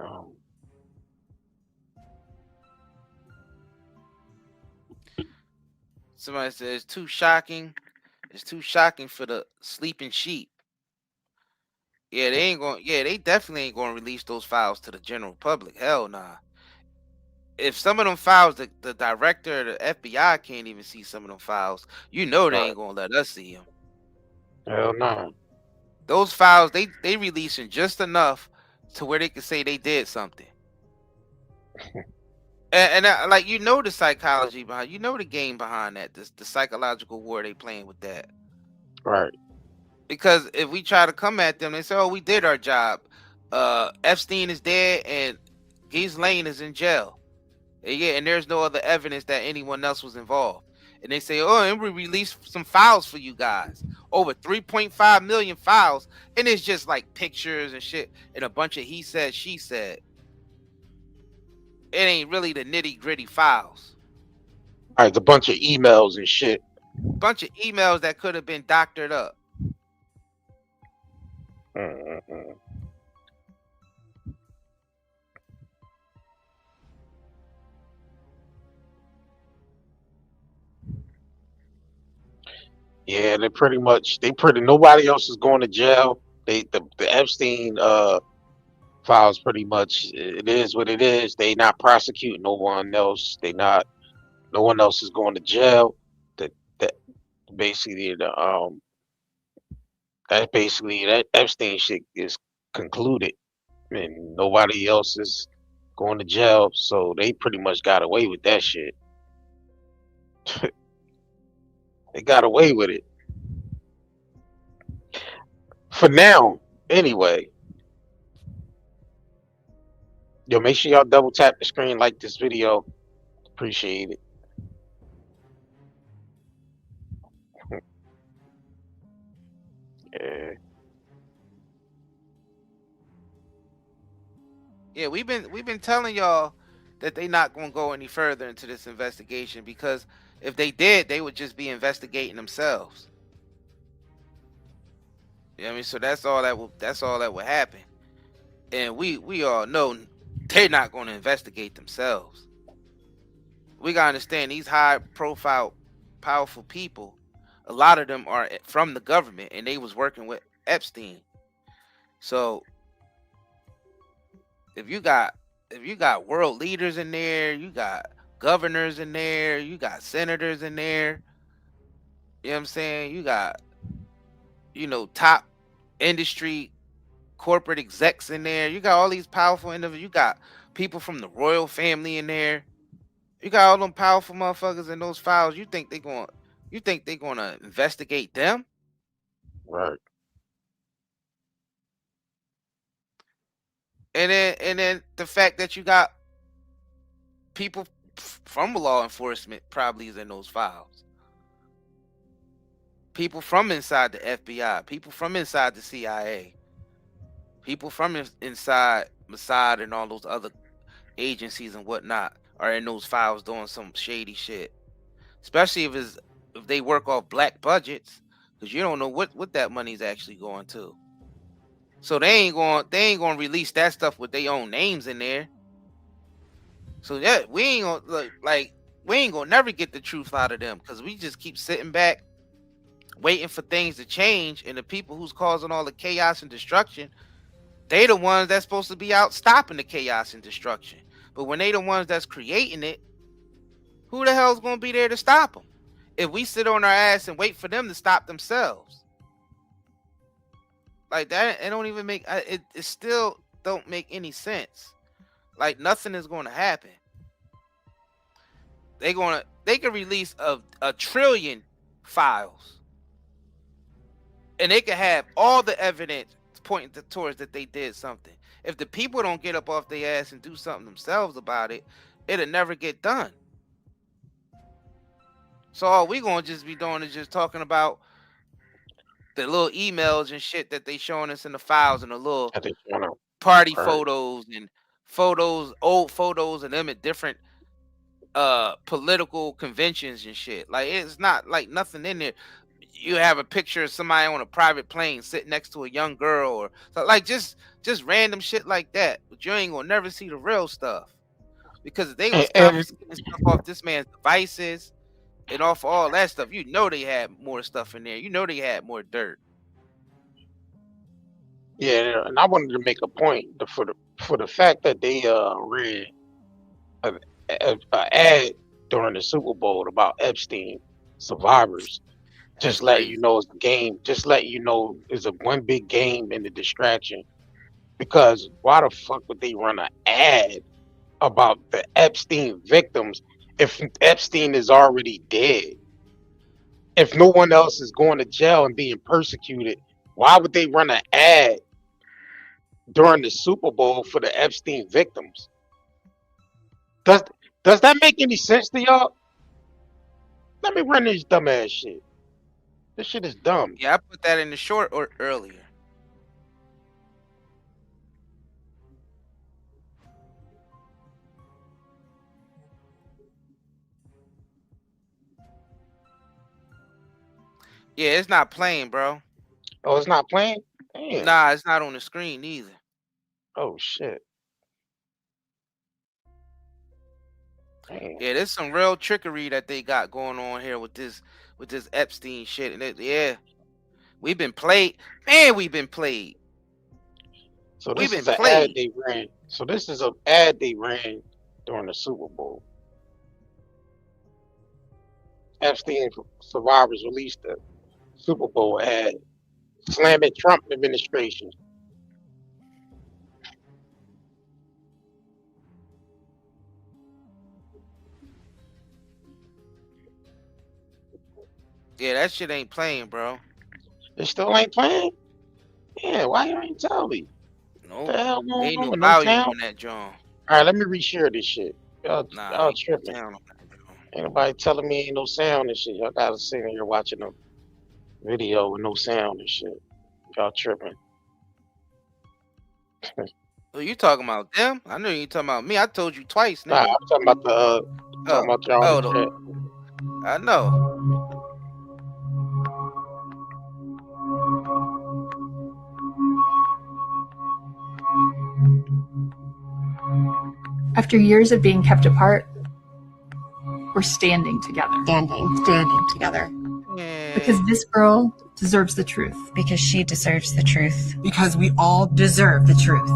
somebody says it's too shocking. It's too shocking for the sleeping sheep. Yeah, they ain't going. Yeah, they definitely ain't going to release those files to the general public. Hell nah. If some of them files, the director of the FBI can't even see some of them files, you know they ain't going to let us see them. Hell no. Those files, they releasing just enough to where they can say they did something. And like, you know, the psychology behind, you know, the game behind that, the psychological war they playing with that. Right. Because if we try to come at them, they say, oh, we did our job. Epstein is dead and Geese Lane is in jail. And yeah, and there's no other evidence that anyone else was involved. And they say, oh, and we released some files for you guys. Over 3.5 million files. And it's just like pictures and shit and a bunch of he said, she said. It ain't really the nitty gritty files. All right, a bunch of emails and shit. Bunch of emails that could have been doctored up. Yeah, nobody else is going to jail. The Epstein files pretty much, it is what it is. They not prosecuting no one else. No one else is going to jail. That basically that Epstein shit is concluded, and nobody else is going to jail. So they pretty much got away with that shit. They got away with it. For now, anyway. Yo, make sure y'all double tap the screen, like this video. Appreciate it. Yeah. Yeah, we've been telling y'all that they not going to go any further into this investigation, because if they did, they would just be investigating themselves. You know what I mean? So that's all that would happen. And we all know they're not going to investigate themselves. We got to understand these high profile, powerful people, a lot of them are from the government, and they was working with Epstein. So if you got world leaders in there, you got governors in there, you got senators in there, you know what I'm saying? You got, top industry corporate execs in there. You got all these powerful individuals. You got people from the royal family in there. You got all them powerful motherfuckers in those files. You think they're gonna investigate them? Right. And then the fact that you got people from law enforcement probably is in those files. People from inside the FBI, people from inside the CIA, people from inside Mossad and all those other agencies and whatnot are in those files doing some shady shit. Especially if they work off black budgets, because you don't know what that money's actually going to. So they ain't gonna release that stuff with their own names in there. So yeah, we ain't gonna never get the truth out of them, because we just keep sitting back waiting for things to change, and the people who's causing all the chaos and destruction, they the ones that's supposed to be out stopping the chaos and destruction. But when they the ones that's creating it, who the hell's gonna be there to stop them if we sit on our ass and wait for them to stop themselves? Like that, it don't even make it still don't make any sense. Like nothing is going to happen. They can release a trillion files, and they can have all the evidence pointing towards that they did something. If the people don't get up off their ass and do something themselves about it, it'll never get done. So all we gonna just be doing is just talking about the little emails and shit that they showing us in the files, and the little party photos and old photos of them at different political conventions and shit. Like, it's not like nothing in there. You have a picture of somebody on a private plane sitting next to a young girl, or like just random shit like that. But you ain't gonna never see the real stuff, because if they was confiscating stuff off this man's devices and off all that stuff, you know they had more stuff in there. You know they had more dirt. Yeah, and I wanted to make a point for the fact that they ran an ad during the Super Bowl about Epstein survivors. Just let you know it's a game. Just let you know it's a one big game in the distraction. Because why the fuck would they run an ad about the Epstein victims if Epstein is already dead? If no one else is going to jail and being persecuted, why would they run an ad during the Super Bowl for the Epstein victims? Does that make any sense to y'all? Let me run this dumbass shit. This shit is dumb. Yeah, I put that in the short or earlier. Yeah, it's not playing, bro. Oh, it's not playing? Damn. Nah, it's not on the screen either. Oh shit. Damn. Yeah, there's some real trickery that they got going on here with this Epstein shit. And yeah, we've been played. Man, we've been played. So this is an ad they ran. So this is an ad they ran during the Super Bowl. Epstein survivors released a Super Bowl ad slamming Trump administration. Yeah, that shit ain't playing, bro. It still ain't playing? Yeah, why you ain't tell me? Nope. The hell going Ain't on? no No value sound? on that John. All right, let me reshare this shit. Y'all tripping. Ain't Ain't nobody telling me ain't no sound and shit. Y'all gotta sit in here watching a video with no sound and shit. Y'all tripping. Who you talking about? Them? I know you talking about me. I told you twice, Nah, nigga. I'm talking about the talking Oh, about y'all oh, in the chat. I know. After years of being kept apart, we're standing together. Standing together. Because this girl deserves the truth. Because she deserves the truth. Because we all deserve the truth.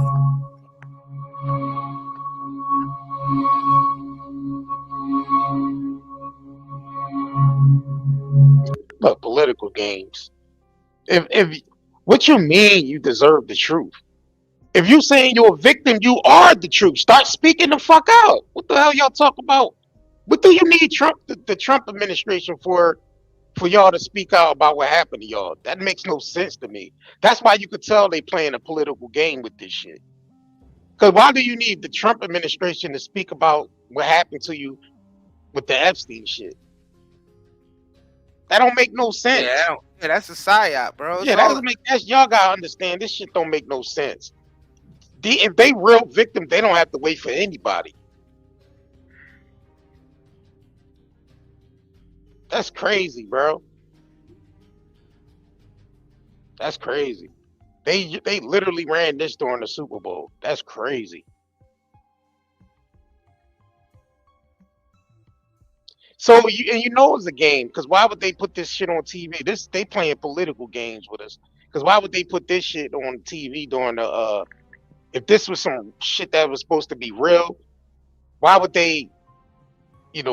Look, political games. If what you mean you deserve the truth? If you saying you're a victim, you are the truth. Start speaking the fuck out. What the hell y'all talk about? What do you need Trump, the Trump administration for y'all to speak out about what happened to y'all? That makes no sense to me. That's why you could tell they playing a political game with this shit. Because why do you need the Trump administration to speak about what happened to you with the Epstein shit? That don't make no sense. Yeah, that's a psyop, bro. Yeah, that doesn't make that. Y'all gotta understand this shit don't make no sense. If they real victims, they don't have to wait for anybody. That's crazy, bro. That's crazy. They literally ran this during the Super Bowl. That's crazy. So you know it's a game, because why would they put this shit on TV? They playing political games with us. Because why would they put this shit on TV during the if this was some shit that was supposed to be real, why would they,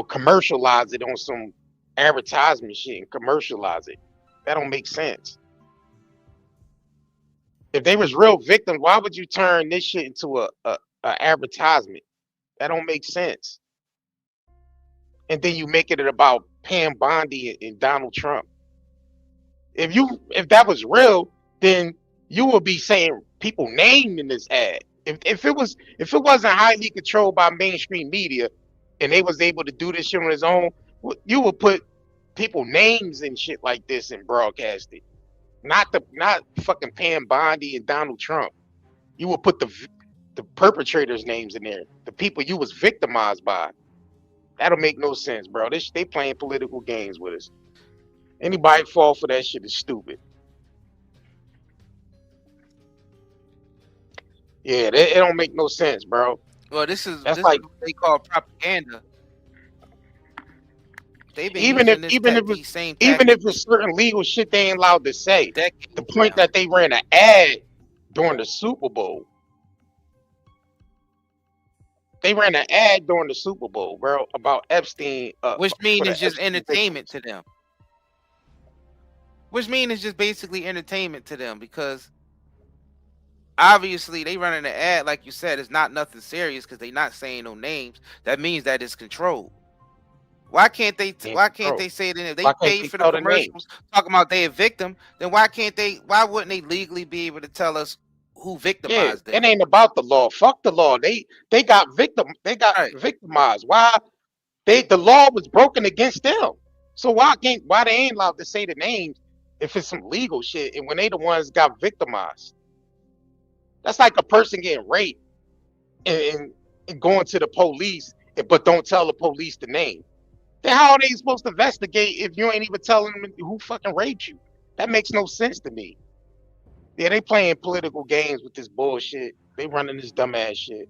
commercialize it on some advertisement shit and commercialize it? That don't make sense. If they was real victims, why would you turn this shit into a advertisement? That don't make sense. And then you make it about Pam Bondi and Donald Trump. If that was real, then you would be saying people named in this ad. If it wasn't highly controlled by mainstream media and they was able to do this shit on its own, you would put people names and shit like this and broadcast it. Not fucking Pam Bondi and Donald Trump. You would put the perpetrators' names in there, the people you was victimized by. That'll make no sense, bro. They playing political games with us. Anybody fall for that shit is stupid. Yeah, it don't make no sense, bro. Well, this is like what they call propaganda. They've been even if it's certain legal shit they ain't allowed to say. The point that they ran an ad during the Super Bowl. They ran an ad during the Super Bowl, bro, about Epstein. Which means it's just entertainment to them. Which means it's just basically entertainment to them, because obviously they running an ad, like you said, it's not nothing serious because they not saying no names. That means that it's controlled. Why can't they say it in? If they pay for the commercials talking about they a victim, then why wouldn't they legally be able to tell us who victimized them? It ain't about the law. Fuck the law. They got victimized. Why? The law was broken against them. So why they ain't allowed to say the names if it's some legal shit and when they the ones got victimized? That's like a person getting raped and going to the police, but don't tell the police the name. Then how are they supposed to investigate if you ain't even telling them who fucking raped you? That makes no sense to me. Yeah, they playing political games with this bullshit. They running this dumbass shit.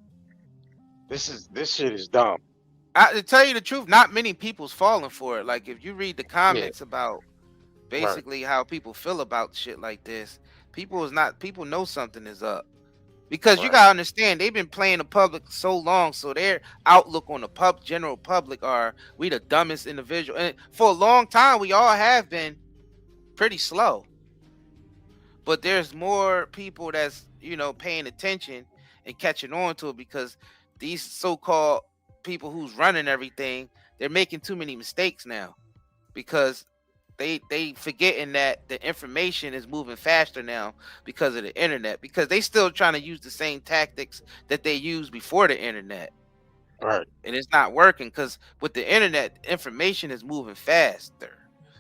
This shit is dumb. To tell you the truth, not many people's falling for it. Like if you read the comments about basically how people feel about shit like this, people know something is up. Because you gotta understand, they've been playing the public so long, so their outlook on the general public are we the dumbest individual. And for a long time, we all have been pretty slow. But there's more people that's paying attention and catching on to it, because these so-called people who's running everything, they're making too many mistakes now, because they forgetting that the information is moving faster now because of the internet, because they still trying to use the same tactics that they used before the internet. Right. And it's not working, because with the internet, information is moving faster.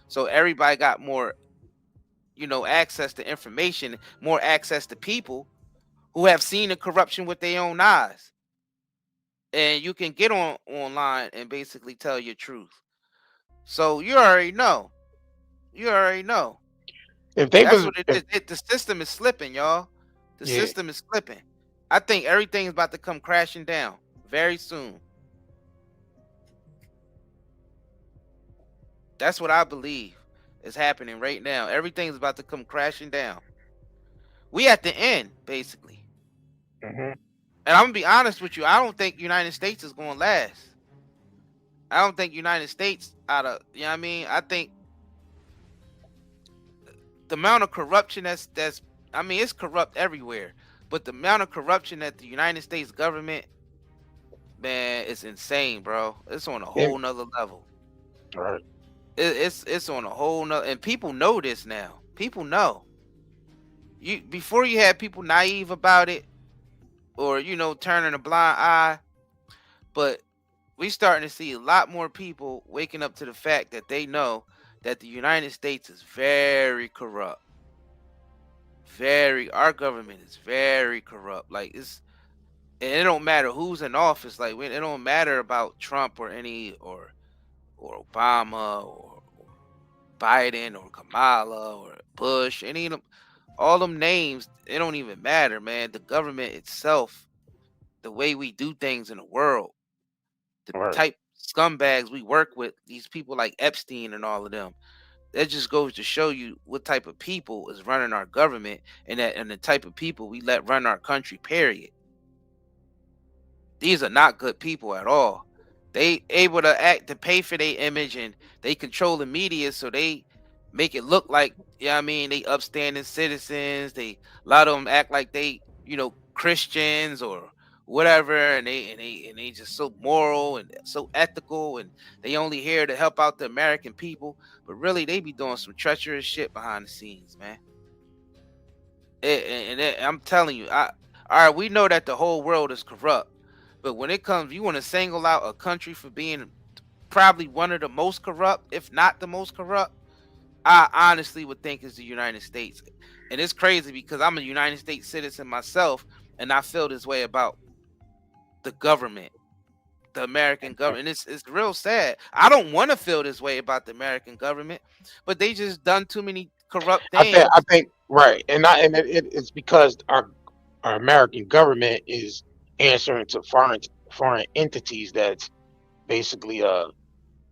So everybody got more access to information, more access to people who have seen the corruption with their own eyes. And you can get online and basically tell your truth. So you already know. You already know. If they That's was, what it if, is. The system is slipping, y'all. The yeah, system is slipping. I think everything's about to come crashing down very soon. That's what I believe is happening right now. Everything's about to come crashing down. We at the end, basically. mhm. And I'm gonna be honest with you. I don't think United States is gonna last. I don't think United States you know what I mean? I think the amount of corruption that's I mean, it's corrupt everywhere. But the amount of corruption that the United States government, man, it's insane, bro. It's on a Yeah, whole nother level. right. It's on a whole nother, and people know this now. People know. Before you had people naive about it, or turning a blind eye, but we starting to see a lot more people waking up to the fact that they know that the United States is very corrupt. Our government is very corrupt. Like and it don't matter who's in office. Like it don't matter about Trump or Obama or Biden or Kamala or Bush, any of them, all them names, it don't even matter, man. The government itself, the way we do things in the world, the Right. type scumbags we work with, these people like Epstein and all of them, that just goes to show you what type of people is running our government and the type of people we let run our country, period. These are not good people at all. They able to pay for their image, and they control the media, so they make it look like, I mean, they upstanding citizens. A lot of them act like they, Christians or whatever, and they just so moral and so ethical, and they only here to help out the American people, but really they be doing some treacherous shit behind the scenes, man. I'm telling you, all right, we know that the whole world is corrupt. But when it comes, you want to single out a country for being probably one of the most corrupt, if not the most corrupt, I honestly would think is the United States. And it's crazy because I'm a United States citizen myself, and I feel this way about the government, the American government. It's real sad. I don't want to feel this way about the American government, but they just done too many corrupt things. I think right, and it's because our American government is answering to foreign entities that's basically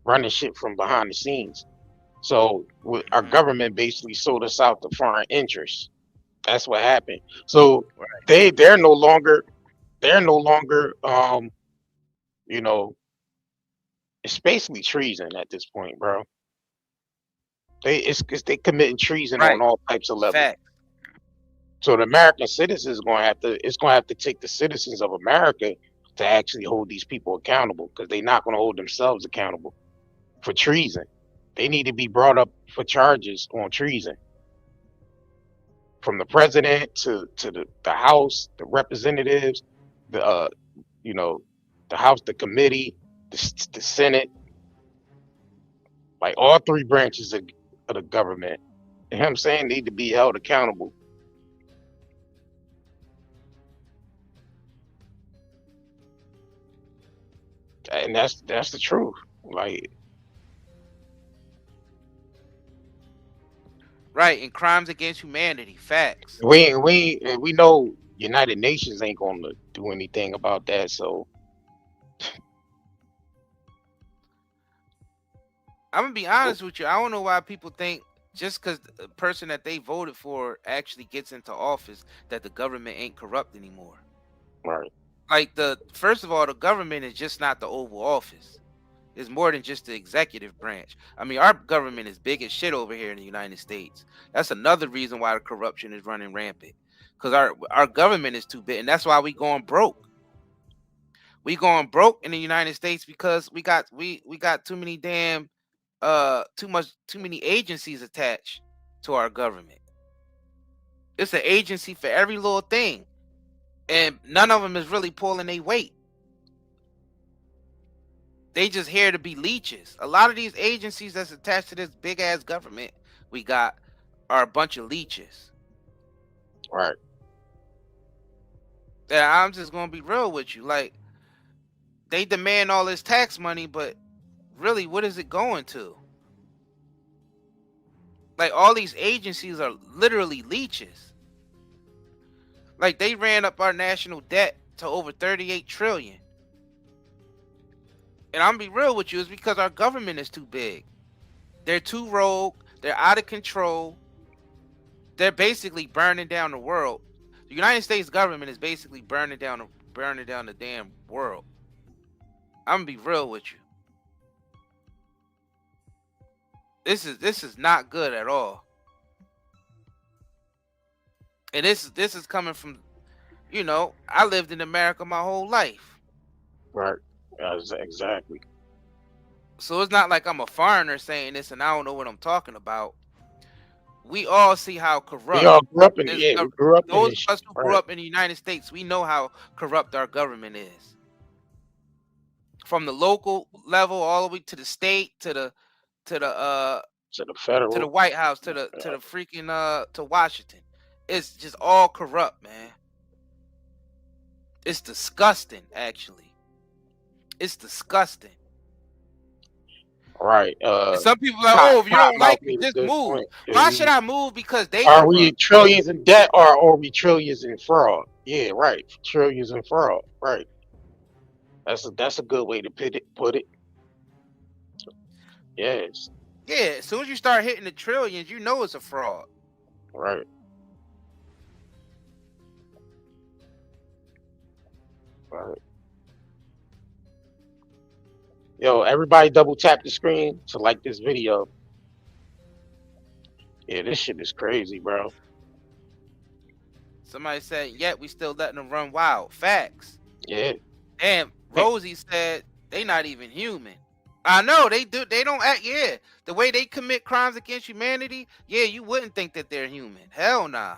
running shit from behind the scenes. So our government basically sold us out to foreign interests. That's what happened. So they're no longer it's basically treason at this point, bro. They committing treason on all types of levels. Fact. So the American citizens it's gonna have to take the citizens of America to actually hold these people accountable, because they're not gonna hold themselves accountable for treason. They need to be brought up for charges on treason. From the president to the House, the representatives, the House, the committee, the Senate, like all three branches of the government. You know what I'm saying? Need to be held accountable. And that's the truth. Like, right, and crimes against humanity, facts. we know United Nations ain't gonna do anything about that. So I'm gonna be honest with you. I don't know why people think just because the person that they voted for actually gets into office that the government ain't corrupt anymore. right. Like first of all, the government is just not the Oval Office. It's more than just the executive branch. I mean, our government is big as shit over here in the United States. That's another reason why the corruption is running rampant. Because our government is too big, and that's why we going broke. We going broke in the United States because we got too many damn too many agencies attached to our government. It's an agency for every little thing, and none of them is really pulling their weight. They just here to be leeches. A lot of these agencies that's attached to this big ass government we got are a bunch of leeches. Right. Yeah, I'm just gonna be real with you. Like, they demand all this tax money, but really, what is it going to? Like, all these agencies are literally leeches. Like, they ran up our national debt to over 38 trillion. And I'm gonna be real with you, it's because our government is too big. They're too rogue. They're out of control. They're basically burning down the world. The United States government is basically burning down the damn world. I'm gonna be real with you. This is not good at all. And this is coming from, I lived in America my whole life. Right. Exactly. So it's not like I'm a foreigner saying this and I don't know what I'm talking about. We all see how corrupt. We all grew up in it. Yeah, we grew up in those this of us shit, who grew up in the United States, we know how corrupt our government is. From the local level all the way to the state, to the federal, to the White House, to the freaking to Washington. It's just all corrupt, man. It's disgusting, actually. It's disgusting. Right. And some people are like, oh, if you don't like it, just move. Why should I move? Because they are we trillions in debt or are we trillions in fraud? Yeah, right. Trillions in fraud. Right. That's a good way to put it. Yes. Yeah, as soon as you start hitting the trillions, you know it's a fraud. Right. Right. Yo, everybody double tap the screen to like this video. Yeah, this shit is crazy, bro. Somebody said, yet we still letting them run wild. Facts. Yeah. Damn, Rosie said they not even human. I know they do. They don't act. Yeah, the way they commit crimes against humanity. Yeah, you wouldn't think that they're human. Hell nah.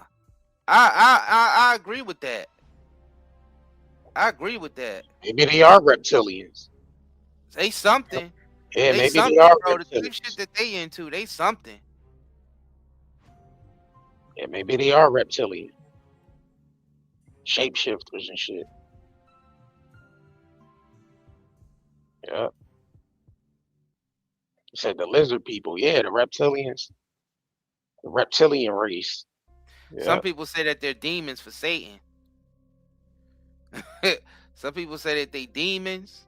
I agree with that. I agree with that. Maybe they are reptilians. They something. Yeah, they maybe something, they are bro. The reptilians. shit that they into, they something. Yeah, maybe they are reptilian. Shapeshifters and shit. Yeah. You said the lizard people. Yeah, the reptilians. The reptilian race. Yeah. Some people say that they're demons for Satan. Some people say that they demons.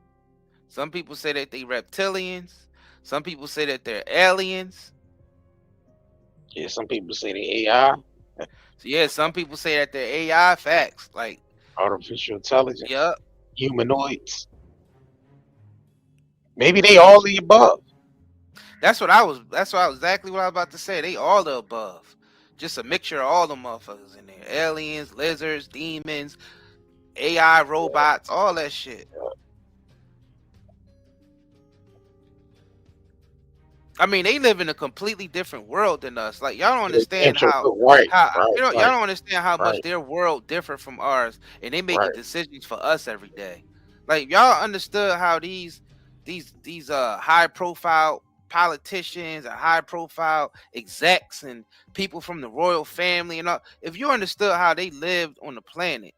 Some people say that they reptilians. Some people say that they're aliens. Yeah, some people say they AI. So yeah, some people say that they're AI. Facts, like artificial intelligence. Yep. Humanoids. Maybe they all the above. That's exactly what I was about to say. They all the above. Just a mixture of all the motherfuckers in there. Aliens, lizards, demons, AI, robots, all that shit. I mean, they live in a completely different world than us. Like, y'all don't understand y'all don't understand how much their world different from ours, and they making decisions for us every day. Like, y'all understood how these high profile politicians and high profile execs and people from the royal family and all, if you understood how they lived on the planet.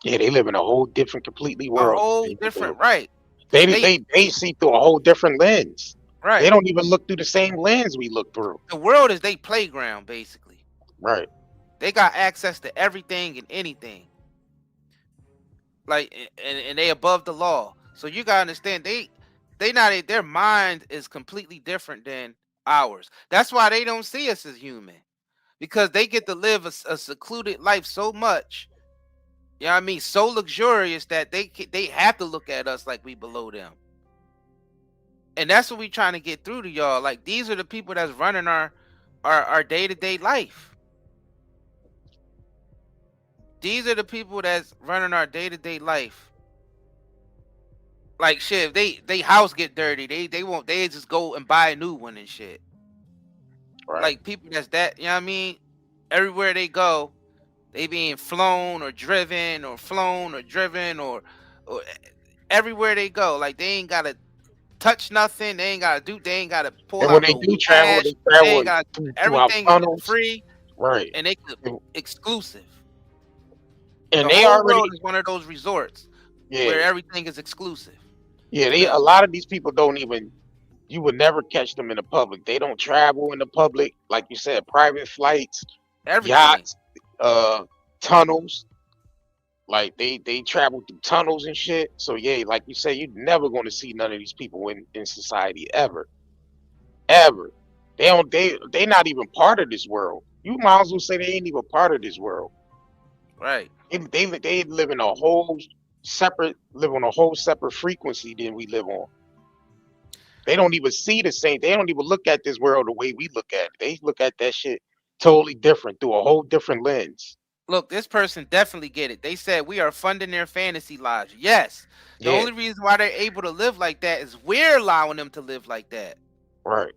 Yeah, they live in a whole different, completely world. A whole different, right. They see through a whole different lens. Right. They don't even look through the same lens we look through. The world is their playground, basically. Right. They got access to everything and anything. Like, and they above the law. So you gotta understand, their mind is completely different than ours. That's why they don't see us as human, because they get to live a secluded life so much. You know what I mean? So luxurious that they have to look at us like we below them. And that's what we trying to get through to y'all. Like, these are the people that's running our day-to-day life. These are the people that's running our day-to-day life. Like, shit, if they house get dirty, they just go and buy a new one and shit. Right. Like, people that's that, you know what I mean? Everywhere they go, they being flown or driven or everywhere they go. Like, they ain't gotta touch nothing. They ain't gotta pull and out. When they do travel, they gotta everything is free. Right. And they exclusive. And The they whole already, world is one of those resorts where yeah, everything is exclusive. yeah. to A them. lot of these people don't even. You would never catch them in the public. They don't travel in the public, like you said. Private flights, Everything. yachts, tunnels. Like they travel through tunnels and shit. So yeah, like you said, you're never going to see none of these people in society ever, ever. They not even part of this world. You might as well say they ain't even part of this world. Right. They live in a live on a whole separate frequency than we live on. They don't even see the same. They don't even look at this world the way we look at it. They look at that shit totally different through a whole different lens. Look, this person definitely get it. They said we are funding their fantasy lives. Yes. The Yeah, only reason why they're able to live like that is we're allowing them to live like that. right.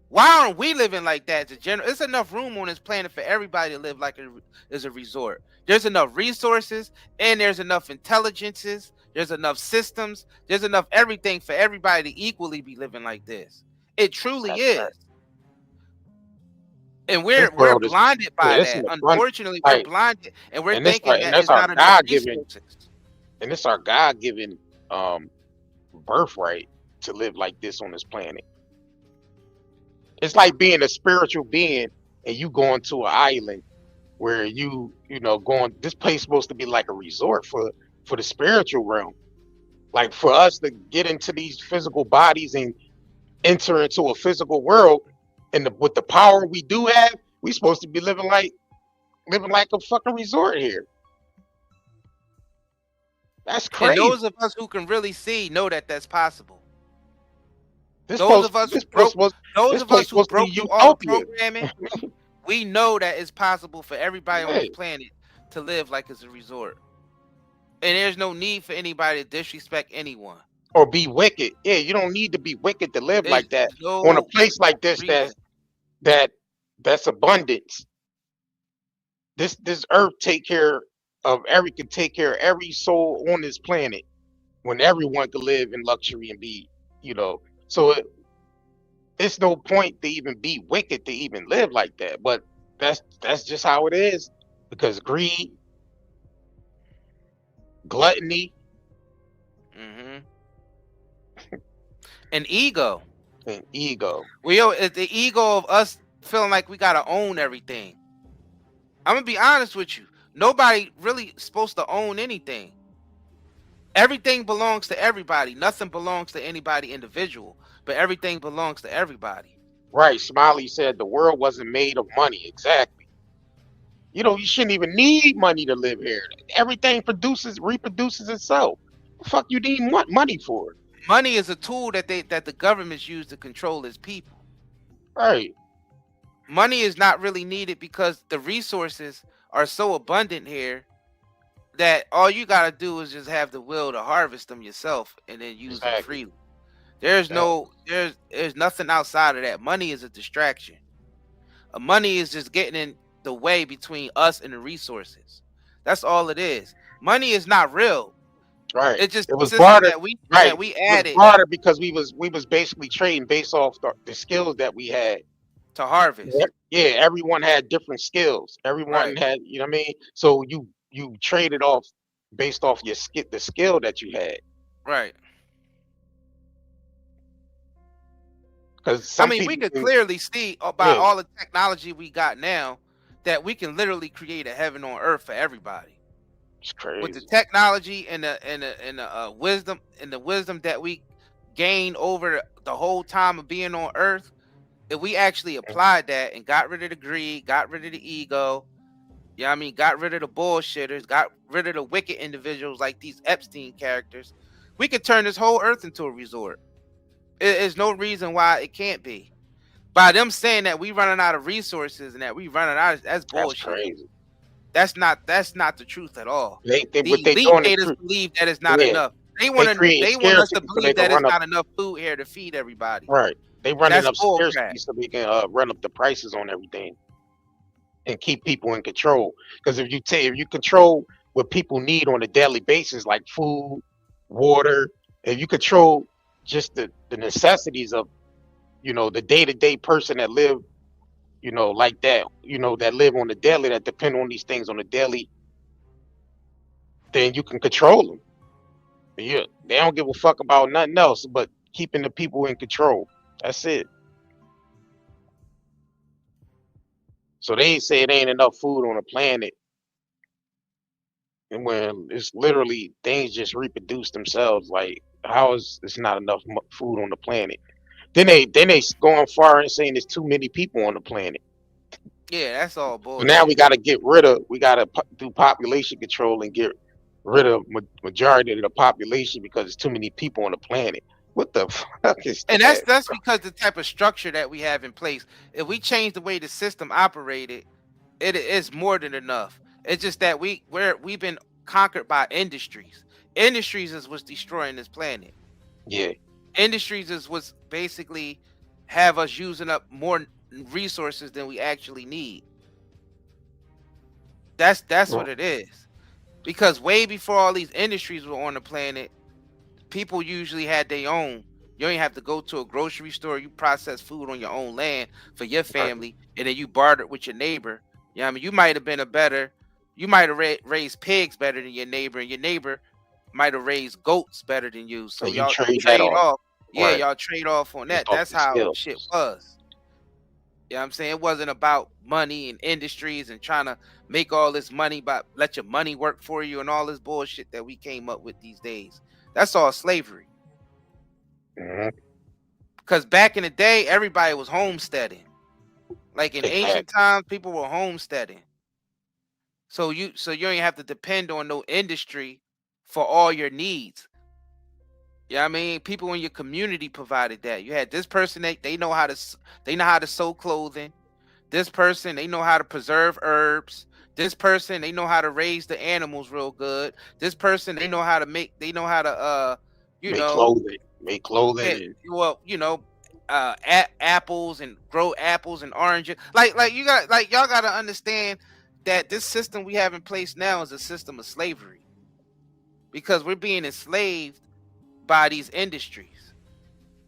Why aren't we living like that? There's enough room on this planet for everybody to live like as a resort. There's enough resources and there's enough intelligences. There's enough systems. There's enough everything for everybody to equally be living like this. It truly That's is. right. And This we're world is blinded by this is that. an Unfortunately, we're like, blinded and we're and this thinking and that that's there's our not enough God given, resources. and this our God given birthright to live like this on this planet. It's like being a spiritual being and you going to an island where you know going. This place supposed to be like a resort for the spiritual realm. Like for us to get into these physical bodies and enter into a physical world, and with the power we do have, we supposed to be living like a fucking resort here. That's And crazy. those of us who can really see know that that's possible. This Those supposed of us this who place broke, was those this of place us who supposed to be broke through all the utopia. programming, we know that it's possible for everybody on Yeah, this planet to live like it's a resort. And there's no need for anybody to disrespect anyone. or be wicked. Yeah, you don't need to be wicked to live There's like that on a no place like this. reason. That's abundance. This earth can take care of every soul on this planet when everyone can live in luxury and be, so it's no point to even be wicked to even live like that. But that's just how it is, because greed, gluttony, hmm And ego. and ego. It's the ego of us feeling like we gotta own everything. I'm gonna be honest with you. Nobody really supposed to own anything. Everything belongs to everybody. Nothing belongs to anybody individual, but everything belongs to everybody. Right. Smiley said the world wasn't made of money. Exactly. You shouldn't even need money to live here. Everything reproduces itself. The fuck you need money for? Money is a tool that the governments use to control its people. Right. Money is not really needed because the resources are so abundant here that all you gotta do is just have the will to harvest them yourself and then use them Exactly. freely. There's nothing outside of that. Money is a distraction. Money is just getting in the way between us and the resources. That's all it is. Money is not real. Right. It's just It was a system barter. that we Right. that we It was added barter because we was basically trading based off the skills that we had. to harvest. Yeah, everyone had different skills. Everyone Right. had, you know what I mean? So you traded off based off the skill that you had. Right. Because some we people could can- clearly see by Yeah. all the technology we got now that we can literally create a heaven on earth for everybody. It's crazy. With the technology and the wisdom that we gained over the whole time of being on earth, if we actually applied that and got rid of the greed, got rid of the ego, got rid of the bullshitters, got rid of the wicked individuals like these Epstein characters, we could turn this whole earth into a resort. There's no reason why it can't be. By them saying that we running out of resources and that we running out, that's bullshit. crazy. That's not the truth at all. What they These doing leaders believe that it's not Yeah. enough. They want create us to scarcity so they believe can that it's run up- not enough food here to feed everybody. Right. They running That's up bull scarcity crap. so they can run up the prices on everything and keep people in control. Because if you control what people need on a daily basis, like food, water, if you control just the necessities of, the day-to-day person that live, like that, that live on the daily, that depend on these things on a daily then you can control them. Yeah, they don't give a fuck about nothing else but keeping the people in control. That's it. So they say it ain't enough food on the planet, and when it's literally things just reproduce themselves. Like, how is it's not enough food on the planet? Then they going far and saying there's too many people on the planet. Yeah, that's all So bullshit. now we got to do population control and get rid of majority of the population because there's too many people on the planet. What the fuck is And that? that's because the type of structure that we have in place. If we change the way the system operated, it is more than enough. It's just that we've been conquered by industries. Industries is what's destroying this planet. Yeah. Industries is what's basically have us using up more resources than we actually need. That's what it is. Because way before all these industries were on the planet, people usually had their own. You don't even have to go to a grocery store. You process food on your own land for your family, and then you bartered with your neighbor. You know what I mean? You might have raised pigs better than your neighbor, and your neighbor might have raised goats better than you. So y'all trade trade that off. off. Yeah, Right. y'all trade off on that. Off That's the how skills. shit was. You know what I'm saying? It wasn't about money and industries and trying to make all this money, but let your money work for you and all this bullshit that we came up with these days. That's all slavery. Because back in the day, everybody was homesteading. Like in ancient times, people were homesteading. So you don't have to depend on no industry for all your needs. Yeah, I mean, people in your community provided that. You had this person, they know how to sew clothing. This person, they know how to preserve herbs. This person, they know how to raise the animals real good. This person, they know how to make clothing. Well, apples and grow apples and oranges. Like y'all got to understand that this system we have in place now is a system of slavery, because we're being enslaved by these industries.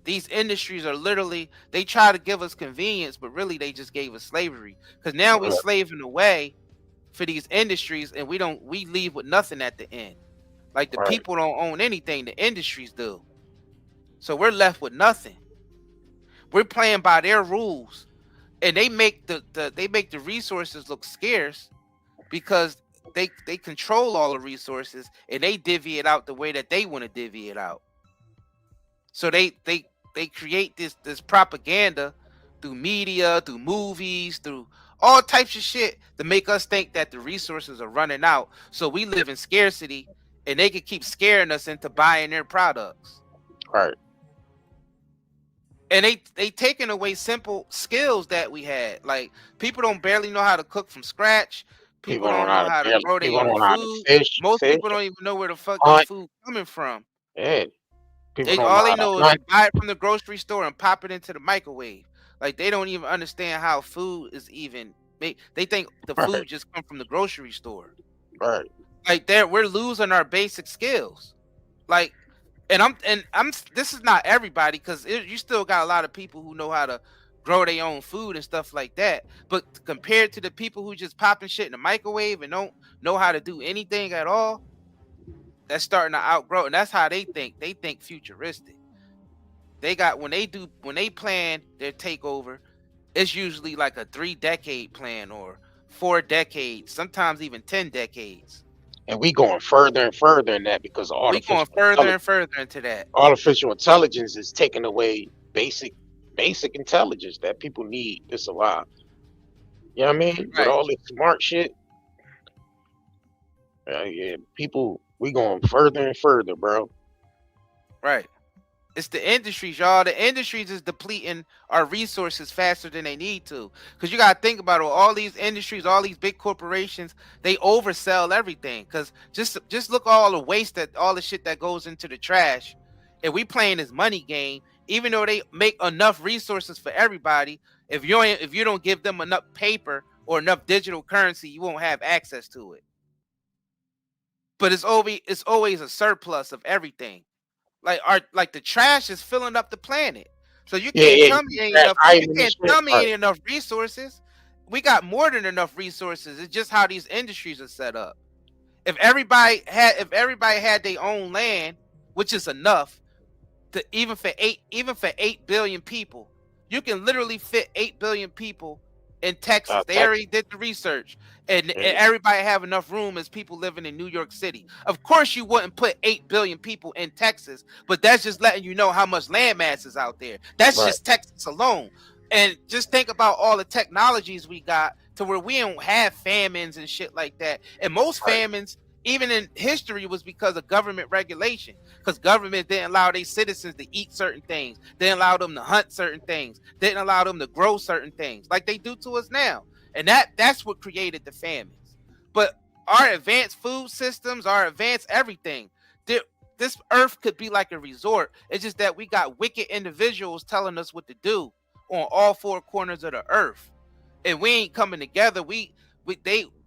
These industries are literally, they try to give us convenience, but really they just gave us slavery. Because now we're slaving away for these industries, and we leave with nothing at the end. Like the people don't own anything, the industries do. So we're left with nothing. We're playing by their rules, and they make the resources look scarce because they control all the resources, and they divvy it out the way that they want to divvy it out. So they create this propaganda through media, through movies, through all types of shit to make us think that the resources are running out. So we live in scarcity, and they can keep scaring us into buying their products. Right. And they taking away simple skills that we had. Like, people don't barely know how to cook from scratch. People don't know how to grow their own food. Most people don't even know where the fuck their food coming from. Yeah. All they know is you buy it from the grocery store and pop it into the microwave. Like, they don't even understand how food is even made. They think the food just come from the grocery store. Right. Like, we're losing our basic skills. Like, and I'm this is not everybody, because you still got a lot of people who know how to grow their own food and stuff like that. But compared to the people who just popping shit in the microwave and don't know how to do anything at all, that's starting to outgrow. And that's how they think. They think futuristic. They got, when they plan their takeover, it's usually like a 3-decade plan or 4 decades, sometimes even 10 decades. And we going further and further in that, because we going further and further into that. Artificial intelligence is taking away basic intelligence that people need to survive. You know what I mean? Right. With all this smart shit. People, we going further and further, bro. Right. It's the industries, y'all. The industries is depleting our resources faster than they need to. Because you got to think about it. All these industries, all these big corporations, they oversell everything. Because just look at all the waste, all the shit that goes into the trash. And we playing this money game, even though they make enough resources for everybody. If you don't give them enough paper or enough digital currency, you won't have access to it. But it's always a surplus of everything. Like the trash is filling up the planet. So you can't tell me ain't enough resources. We got more than enough resources. It's just how these industries are set up. If everybody had their own land, which is enough to even for 8 billion people, you can literally fit 8 billion people in Texas. They already did the research, and everybody have enough room as people living in New York City. Of course, you wouldn't put 8 billion people in Texas, but that's just letting you know how much land mass is out there. That's just Texas alone. And just think about all the technologies we got to where we don't have famines and shit like that. And most famines, even in history, was because of government regulation, because government didn't allow their citizens to eat certain things, didn't allow them to hunt certain things, didn't allow them to grow certain things like they do to us now. And that's what created the famines. But our advanced food systems, our advanced everything, this earth could be like a resort. It's just that we got wicked individuals telling us what to do on all four corners of the earth, and we ain't coming together.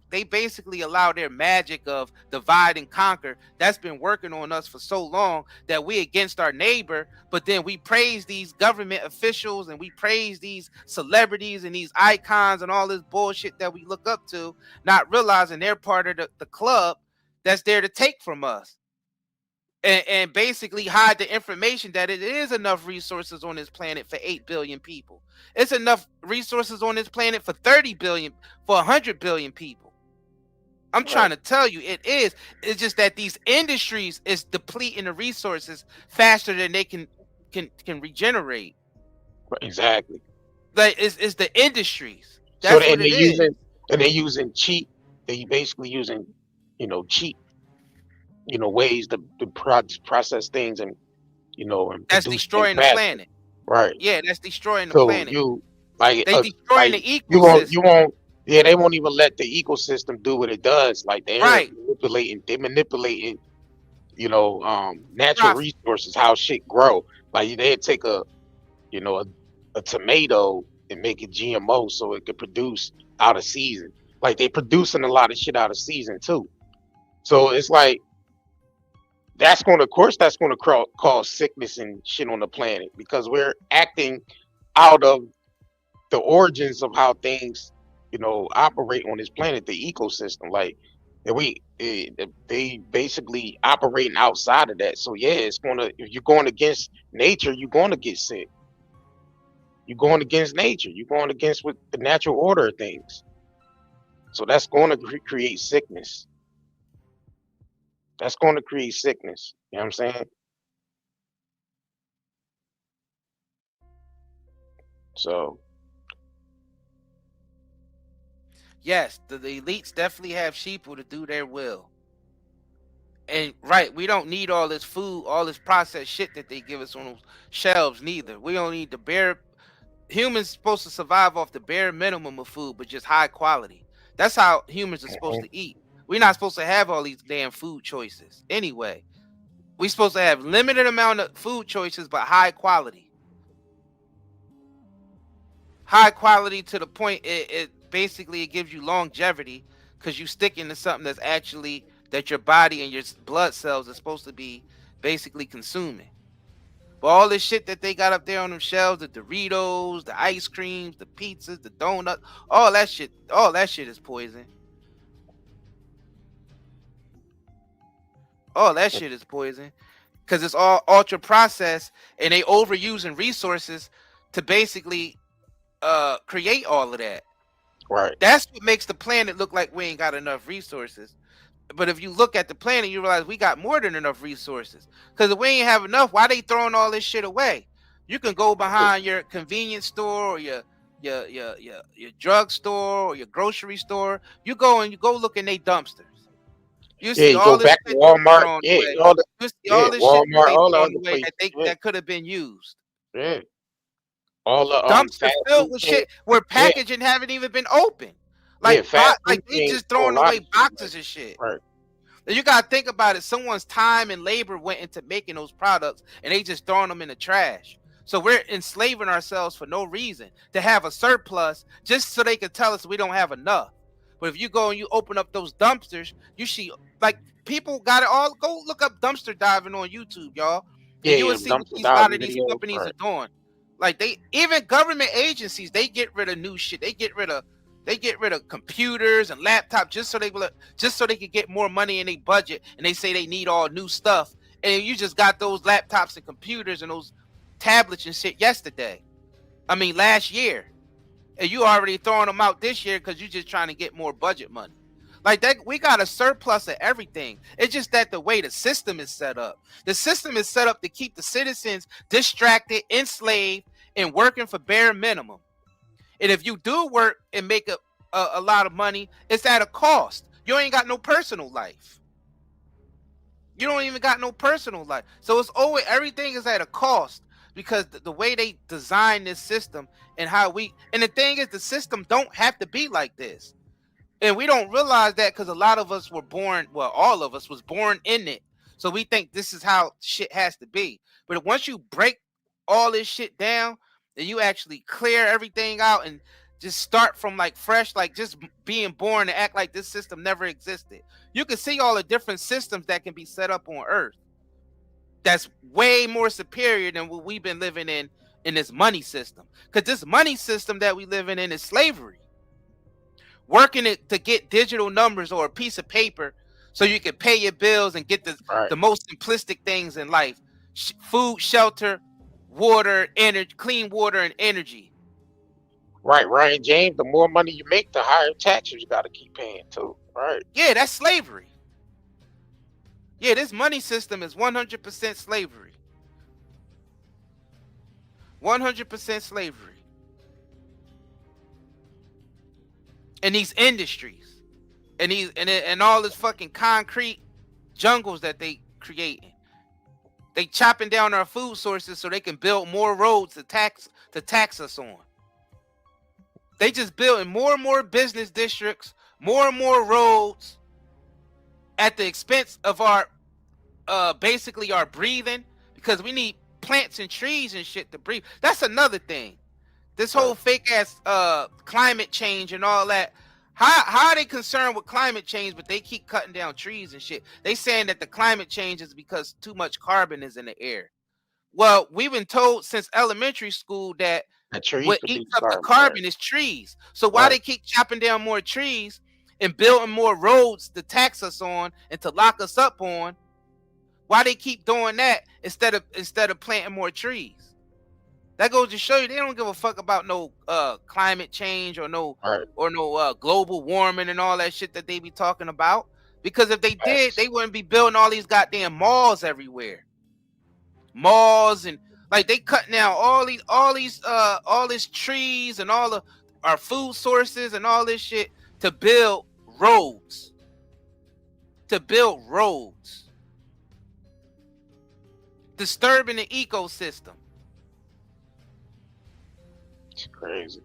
They basically allow their magic of divide and conquer that's been working on us for so long that we against our neighbor, but then we praise these government officials and we praise these celebrities and these icons and all this bullshit that we look up to, not realizing they're part of the club that's there to take from us. And basically hide the information that it is enough resources on this planet for 8 billion people. It's enough resources on this planet for 30 billion, for 100 billion people. I'm trying to tell you, it is. It's just that these industries is depleting the resources faster than they can regenerate. Exactly. Like it's the industries. That's so they're using cheap. They basically using, cheap, ways to process things and, and that's destroying the planet. Right. Yeah, that's destroying the planet. They destroying the ecosystem. They won't even let the ecosystem do what it does. Like they're manipulating, natural resources, how shit grow. Like they'd take a tomato and make it GMO so it could produce out of season. Like they producing a lot of shit out of season too. So it's like, that's going to cause sickness and shit on the planet because we're acting out of the origins of how things, operate on this planet, the ecosystem. Like they basically operating outside of that. So yeah, if you're going against nature, you're going to get sick. You're going against nature. You're going against with the natural order of things. So that's going to create sickness. That's going to create sickness. You know what I'm saying? So. Yes, the elites definitely have sheeple to do their will. And we don't need all this food, all this processed shit that they give us on those shelves neither. We don't need the bare, humans supposed to survive off the bare minimum of food, but just high quality. That's how humans are supposed to eat. We're not supposed to have all these damn food choices anyway. We're supposed to have limited amount of food choices, but high quality. High quality to the point it basically gives you longevity because you stick into something that's actually that your body and your blood cells are supposed to be basically consuming. But all this shit that they got up there on them shelves, the Doritos, the ice creams, the pizzas, the donuts, all that shit is poison. All that shit is poison because it's all ultra processed and they overusing resources to basically create all of that. Right. That's what makes the planet look like we ain't got enough resources. But if you look at the planet, you realize we got more than enough resources. Because if we ain't have enough, why they throwing all this shit away? You can go behind your convenience store or your drug store or your grocery store. You go look in they dumpsters. You see all this shit Walmart, you see all this Walmart, shit all thrown away that could have been used. Yeah. All the dumpsters filled with shit where packaging haven't even been open. Like they just throwing away boxes and shit. Right. You gotta think about it. Someone's time and labor went into making those products, and they just throwing them in the trash. So we're enslaving ourselves for no reason to have a surplus, just so they can tell us we don't have enough. But if you go and you open up those dumpsters, you see like people got it all. Go look up dumpster diving on YouTube, y'all. And you will see what these lot of these companies are doing. Like even government agencies, they get rid of new shit. They get rid of They get rid of computers and laptops just so they can get more money in their budget, and they say they need all new stuff. And you just got those laptops and computers and those tablets and shit last year, and you already throwing them out this year because you're just trying to get more budget money. Like that, we got a surplus of everything. It's just that the way the system is set up. The system is set up to keep the citizens distracted, enslaved, and working for bare minimum. And if you do work and make a lot of money, it's at a cost. You ain't got no personal life. You don't even got no personal life. So it's always, everything is at a cost because the way they design this system and and the thing is, the system don't have to be like this. And we don't realize that because a lot of us were born, well, all of us was born in it. So we think this is how shit has to be. But once you break all this shit down, and you actually clear everything out and just start from like fresh, like just being born and act like this system never existed. You can see all the different systems that can be set up on Earth. That's way more superior than what we've been living in this money system. Because this money system that we living in is slavery. Working it to get digital numbers or a piece of paper so you can pay your bills and get the most simplistic things in life. Food, shelter, water, energy, clean water, and energy. Right, Ryan James, the more money you make, the higher taxes you got to keep paying too. Right. Yeah, that's slavery. Yeah, this money system is 100% slavery. 100% slavery. And these industries and all this fucking concrete jungles that they creating. They chopping down our food sources so they can build more roads to tax us on. They just building more and more business districts, more and more roads at the expense of our basically our breathing, because we need plants and trees and shit to breathe. That's another thing. This whole fake ass climate change and all that. How are they concerned with climate change, but they keep cutting down trees and shit? They saying that the climate change is because too much carbon is in the air. Well, we've been told since elementary school that what eats up the carbon is trees. So why they keep chopping down more trees and building more roads to tax us on and to lock us up on? Why they keep doing that instead of planting more trees? That goes to show you they don't give a fuck about no climate change or no global warming and all that shit that they be talking about. Because if they did, they wouldn't be building all these goddamn malls everywhere. Malls and like they cutting down all these trees and all of our food sources and all this shit to build roads. Disturbing the ecosystem. It's crazy.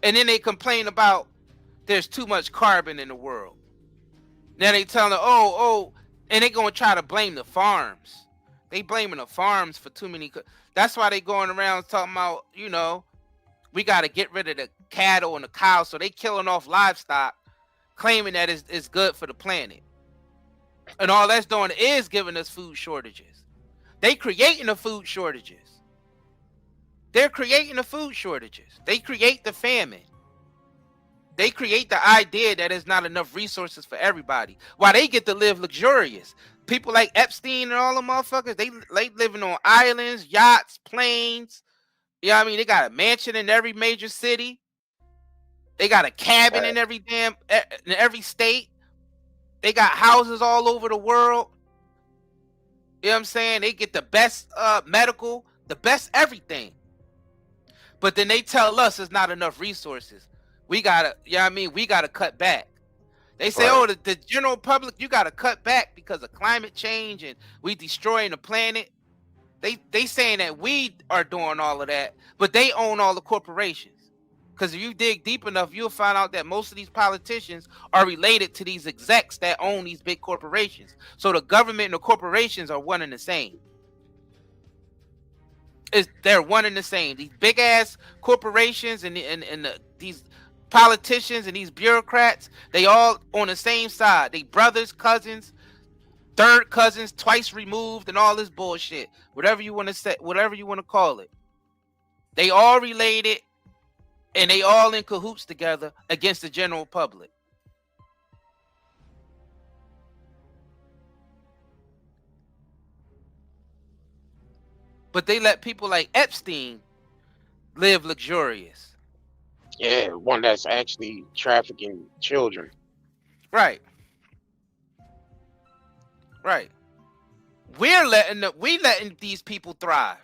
And then they complain about there's too much carbon in the world. Now they telling them, and they gonna try to blame the farms. They blaming the farms for too many. That's why they going around talking about, we got to get rid of the cattle and the cows. So they killing off livestock, claiming that it's good for the planet. And all that's doing is giving us food shortages. They creating the food shortages. They're creating the food shortages. They create the famine. They create the idea that there's not enough resources for everybody. While they get to live luxurious. People like Epstein and all them motherfuckers, they living on islands, yachts, planes. You know what I mean? They got a mansion in every major city. They got a cabin in every state. They got houses all over the world. You know what I'm saying? They get the best medical, the best everything. But then they tell us there's not enough resources. We gotta, we gotta cut back. They say, the general public, you gotta cut back because of climate change and we destroying the planet. They saying that we are doing all of that, but they own all the corporations. Because if you dig deep enough, you'll find out that most of these politicians are related to these execs that own these big corporations. So the government and the corporations are one and the same. They're one and the same. These big ass corporations and these politicians and these bureaucrats, they all on the same side. They brothers, cousins, third cousins, twice removed, and all this bullshit. Whatever you want to say, whatever you want to call it. They all related, And they all in cahoots together against the general public. But they let people like Epstein live luxurious. Yeah, one that's actually trafficking children. Right. Right. We letting these people thrive.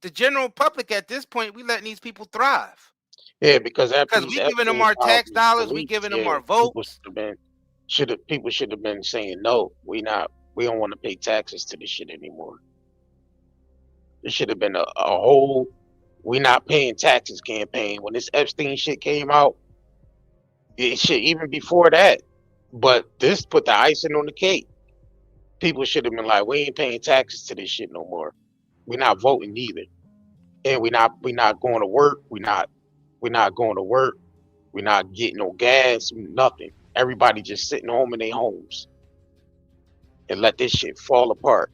The general public at this point, we letting these people thrive. Yeah, because after Because these we giving them Epstein our tax files dollars, we released, giving them yeah, our people votes. people should have been saying no. We don't want to pay taxes to this shit anymore. There should have been a whole "we not paying taxes" campaign when this Epstein shit came out. It should even before that, but this put the icing on the cake. People should have been like, "We ain't paying taxes to this shit no more. We're not voting either, and we not going to work. We're not going to work. We're not getting no gas, nothing. Everybody just sitting home in their homes and let this shit fall apart.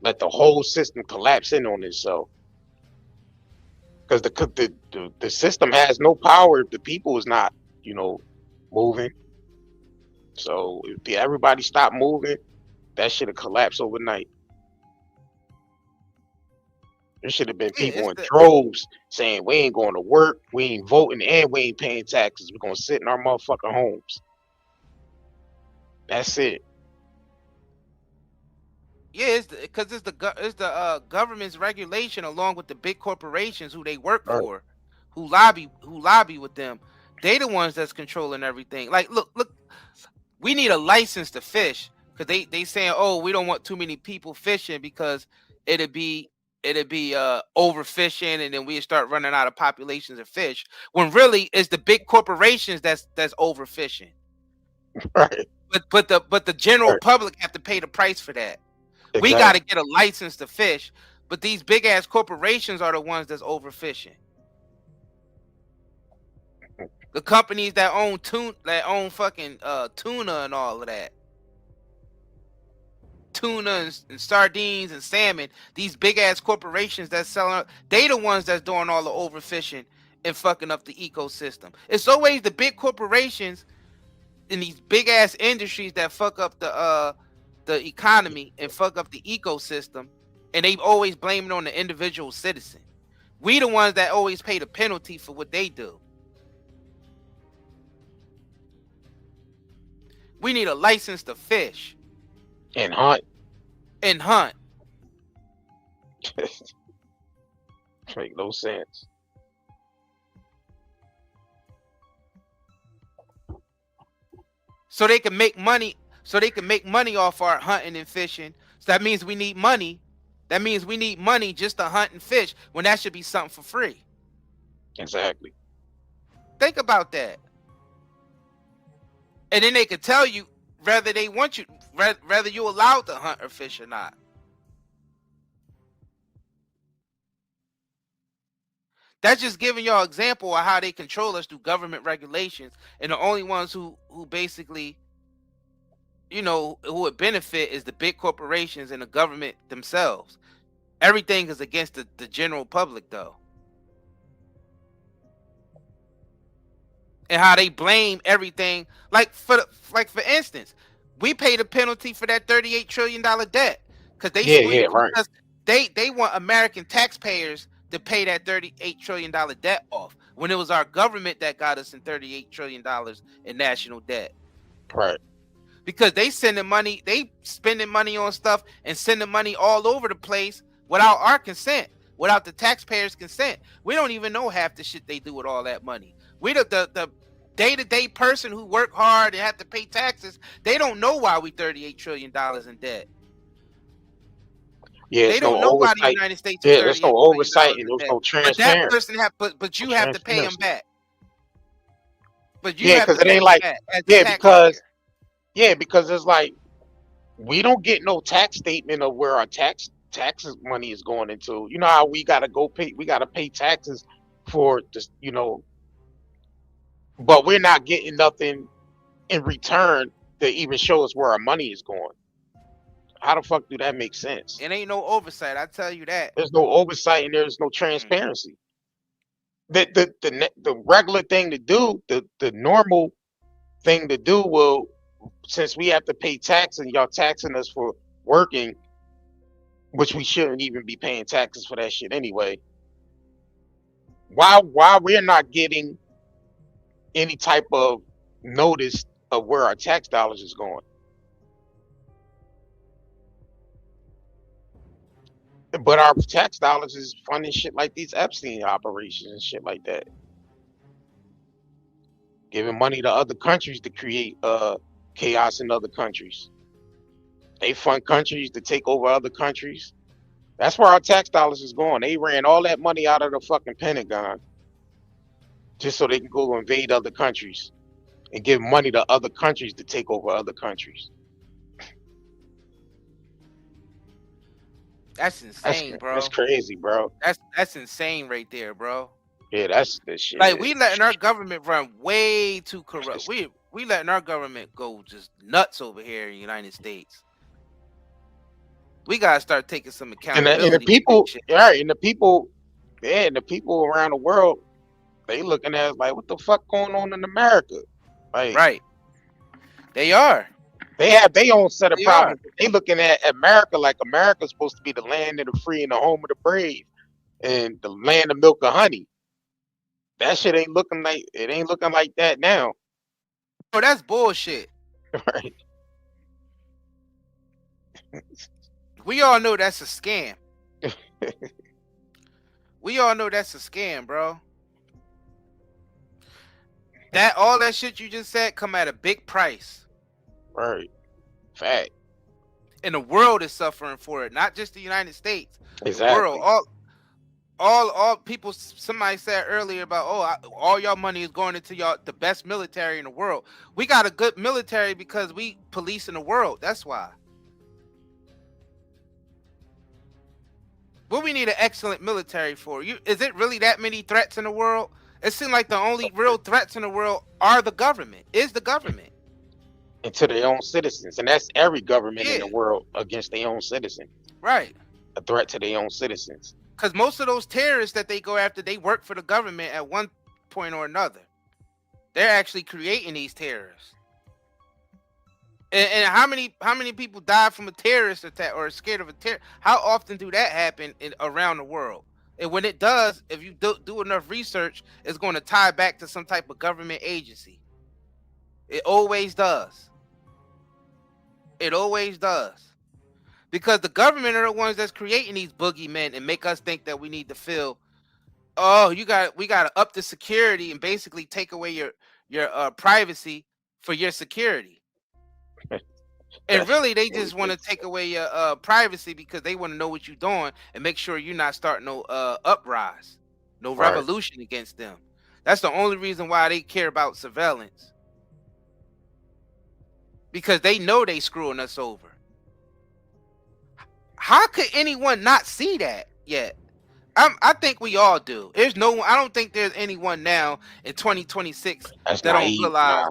Let the whole system collapse in on itself. Because the system has no power if the people is not, moving. So if everybody stopped moving, that should have collapsed overnight. There should have been people in droves saying, "We ain't going to work, we ain't voting, and we ain't paying taxes. We're gonna sit in our motherfucking homes." That's it. Yeah, it's the government's regulation along with the big corporations who they work for, who lobby with them. They the ones that's controlling everything. Like, look, we need a license to fish because they saying, oh, we don't want too many people fishing because it'd be overfishing and then we start running out of populations of fish. When really it's the big corporations that's overfishing. Right. But the general public have to pay the price for that. Exactly. We got to get a license to fish, but these big ass corporations are the ones that's overfishing. The companies that own fucking tuna and all of that, tuna and sardines and salmon. These big ass corporations that's selling, they the ones that's doing all the overfishing and fucking up the ecosystem. It's always the big corporations in these big ass industries that fuck up the economy and fuck up the ecosystem, and they always blame it on the individual citizen. We the ones that always pay the penalty for what they do. We need a license to fish and hunt. Make no sense. So they can make money. So they can make money off our hunting and fishing. So that means we need money. That means we need money just to hunt and fish when that should be something for free. Exactly. Think about that. And then they could tell you whether they want you, whether you're allowed to hunt or fish or not. That's just giving y'all an example of how they control us through government regulations. And the only ones who basically, who would benefit is the big corporations and the government themselves. Everything is against the general public, though. And how they blame everything. Like for instance, we paid a penalty for that $38 trillion debt because they want American taxpayers to pay that $38 trillion debt off when it was our government that got us in $38 trillion in national debt. Right. Because they spending money on stuff and sending money all over the place without our consent, without the taxpayers' consent. We don't even know half the shit they do with all that money. We the day-to-day person who work hard and have to pay taxes, they don't know why we $38 trillion in debt. Yeah, they don't know why the United States. Yeah, there's no oversight and there's no transparency. But that person but you have to pay them back. But you have to it ain't like because it's like we don't get no tax statement of where our taxes money is going into. You know how we gotta pay taxes for this, but we're not getting nothing in return to even show us where our money is going. How the fuck do that make sense? It ain't no oversight, I tell you that. There's no oversight and there's no transparency. The regular thing to do, the normal thing to do will, since we have to pay tax and y'all taxing us for working, which we shouldn't even be paying taxes for that shit anyway. Why we're not getting any type of notice of where our tax dollars is going? But our tax dollars is funding shit like these Epstein operations and shit like that. Giving money to other countries to create chaos in other countries. They fund countries to take over other countries. That's where our tax dollars is going. They ran all that money out of the fucking Pentagon just so they can go invade other countries and give money to other countries to take over other countries. That's insane, bro. That's crazy, bro. That's insane right there, bro. Yeah, that's the shit. Like, we letting our government run way too corrupt. We letting our government go just nuts over here in the United States. We gotta start taking some accountability. And the people, yeah, and the people around the world, they looking at us like, what the fuck going on in America? Like, right. They are. They have their own set of problems. They looking at America like America's supposed to be the land of the free and the home of the brave and the land of milk and honey. That shit ain't looking like that now. Oh, that's bullshit. Right. We all know that's a scam. We all know that's a scam, bro. All that shit you just said come at a big price. Right. Fact. And the world is suffering for it, not just the United States. Exactly. The world, all people. Somebody said earlier about, all y'all money is going into the best military in the world. We got a good military because we police in the world. That's why. What we need an excellent military for? Is it really that many threats in the world? It seems like the only real threats in the world are the government. Is the government. And to their own citizens. And that's every government in the world against their own citizens. Right. A threat to their own citizens. Because most of those terrorists that they go after, they work for the government at one point or another. They're actually creating these terrorists. And how many people die from a terrorist attack or are scared of a terror? How often do that happen around the world? And when it does, if you do enough research, it's going to tie back to some type of government agency. It always does. It always does. Because the government are the ones that's creating these boogeymen and make us think that we need to feel, we got to up the security and basically take away your privacy for your security. And really, they just want to take away your privacy because they want to know what you're doing and make sure you're not starting no uprise, no revolution against them. That's the only reason why they care about surveillance. Because they know they screwing us over. How could anyone not see that yet? I think we all do. I don't think there's anyone now in 2026 that don't realize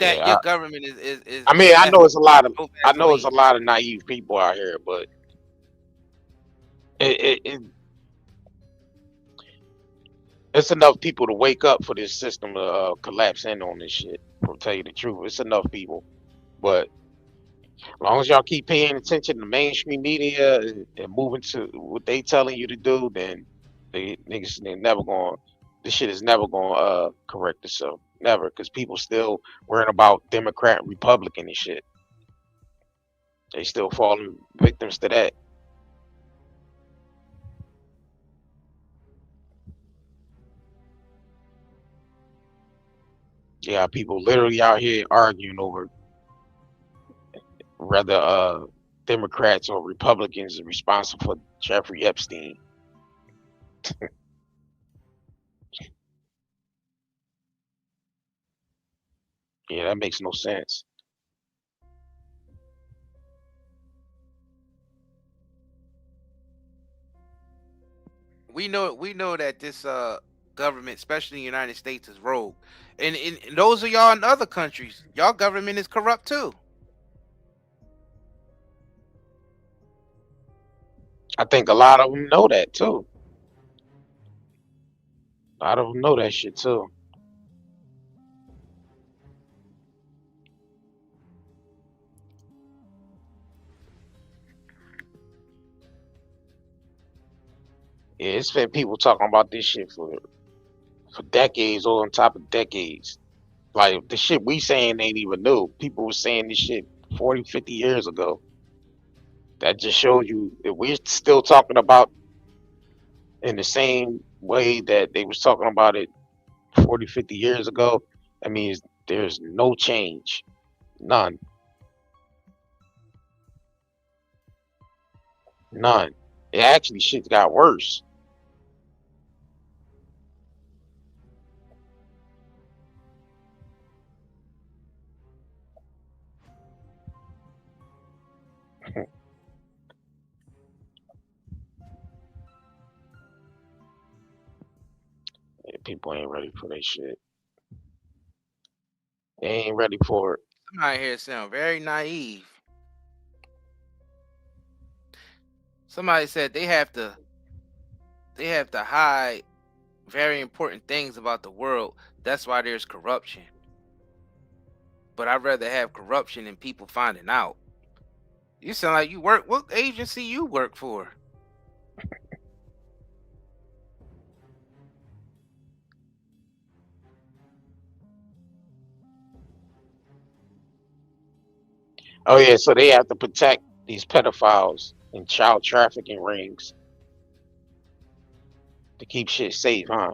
that your government is. I mean, I know it's a lot of naive people out here, but it's enough people to wake up for this system to collapse in on this shit. I'll tell you the truth, it's enough people, but as long as y'all keep paying attention to the mainstream media and moving to what they telling you to do, then this shit is never gonna correct itself. Never, because people still worrying about Democrat and Republican and shit. They still falling victims to that. Yeah, people literally out here arguing over whether Democrats or Republicans are responsible for Jeffrey Epstein. Yeah, that makes no sense. We know that this government, especially in the United States, is rogue. And those of y'all in other countries, y'all government is corrupt too. I think a lot of them know that too. I don't know that shit too. Yeah, it's been people talking about this shit for decades or on top of decades. Like the shit we saying ain't even new. People were saying this shit 40, 50 years ago. That just shows you that we're still talking about in the same way that they was talking about it 40, 50 years ago. That means there's no change. None. None. It actually shit got worse. Yeah, people ain't ready for that shit. They ain't ready for it. Somebody here sound very naive. Somebody said they have to hide very important things about the world. That's why there's corruption. But I'd rather have corruption than people finding out. You sound like you work. What agency you work for? Oh yeah, so they have to protect these pedophiles and child trafficking rings to keep shit safe, huh?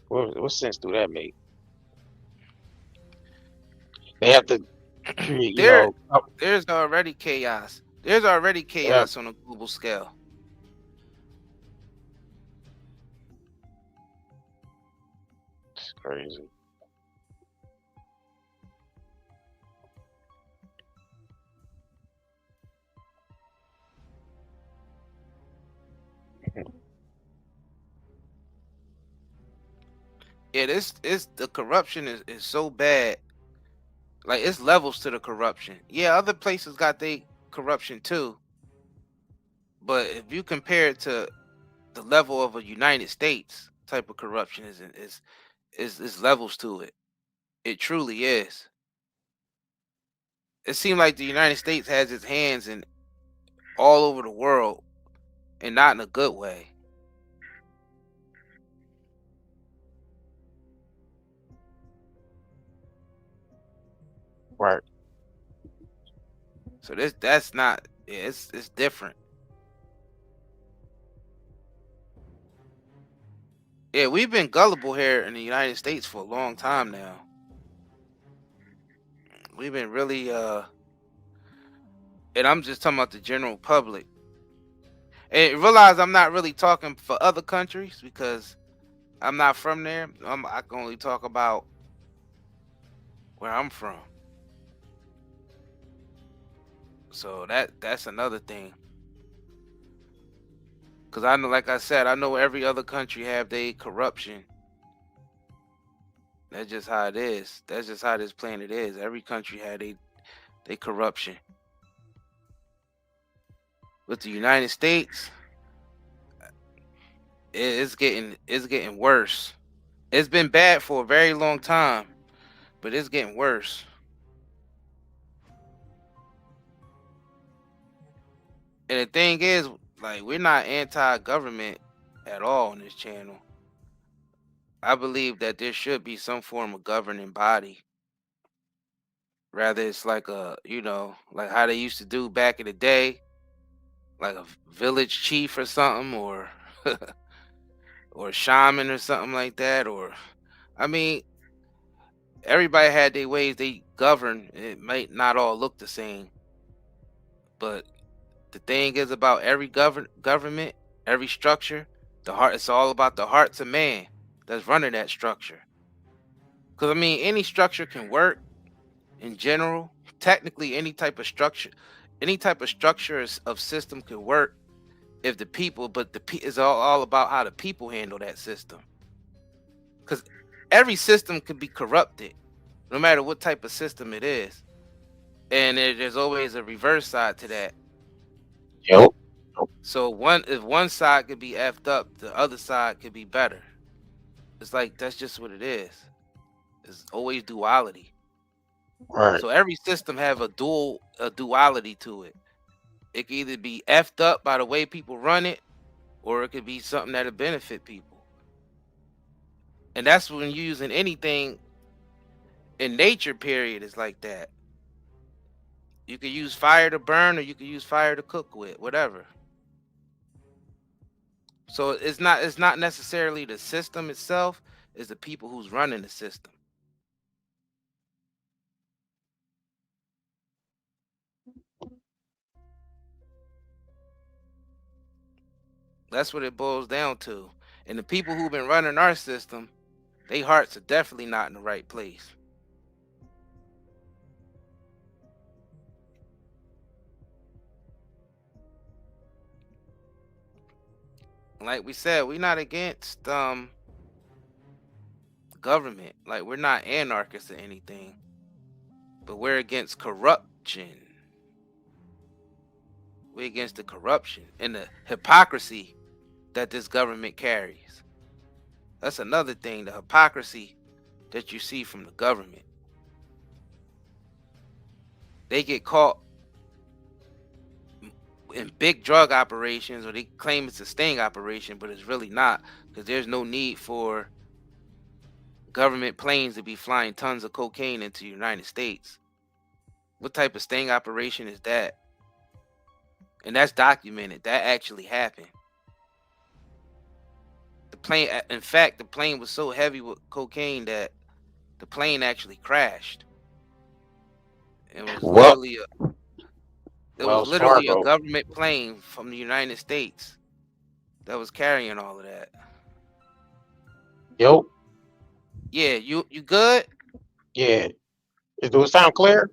What sense do that make? They have to create, There's already chaos. There's already chaos on a global scale. It's crazy. Yeah, the corruption is so bad. Like, it's levels to the corruption. Yeah, other places got their corruption too. But if you compare it to the level of a United States type of corruption, is levels to it. It truly is. It seems like the United States has its hands in all over the world, and not in a good way. Right. So that's not. Yeah, it's different. Yeah, we've been gullible here in the United States for a long time now. We've been really and I'm just talking about the general public. And realize I'm not really talking for other countries because I'm not from there. I can only talk about where I'm from. So that's another thing. Cause I know, like I said, I know every other country have their corruption. That's just how it is. That's just how this planet is. Every country had they corruption. With the United States, it's getting worse. It's been bad for a very long time, but it's getting worse. And the thing is, like, we're not anti-government at all on this channel. I believe that there should be some form of governing body. Rather, it's like like how they used to do back in the day, like a village chief or something, or or a shaman or something like that. Or, I mean, everybody had their ways they govern. It might not all look the same, but the thing is about every government, every structure, it's all about the hearts of man that's running that structure. Because, I mean, any structure can work in general. Technically, any type of structure of system can work if the people, but it's all about how the people handle that system. Because every system can be corrupted, no matter what type of system it is. And there's always a reverse side to that. Yep. So if one side could be effed up, the other side could be better. It's like that's just what it is. It's always duality. Right. So every system have a duality to it. It can either be effed up by the way people run it, or it could be something that'll benefit people. And that's when you're using anything in nature, period, is like that. You can use fire to burn, or you can use fire to cook with, whatever. So it's not necessarily the system itself, it's the people who's running the system. That's what it boils down to. And the people who've been running our system, their hearts are definitely not in the right place. Like we said, we're not against government. Like, we're not anarchists or anything, but we're against corruption. We're against the corruption and the hypocrisy that this government carries. That's another thing, the hypocrisy that you see from the government. They get caught in big drug operations, or they claim it's a sting operation, but it's really not, because there's no need for government planes to be flying tons of cocaine into the United States. What type of sting operation is that? And that's documented. That actually happened. The plane, in fact, the plane was so heavy with cocaine that the plane actually crashed. It was literally a government plane from the United States that was carrying all of that. Yo. Yeah, you good? Yeah. Do it sound clear?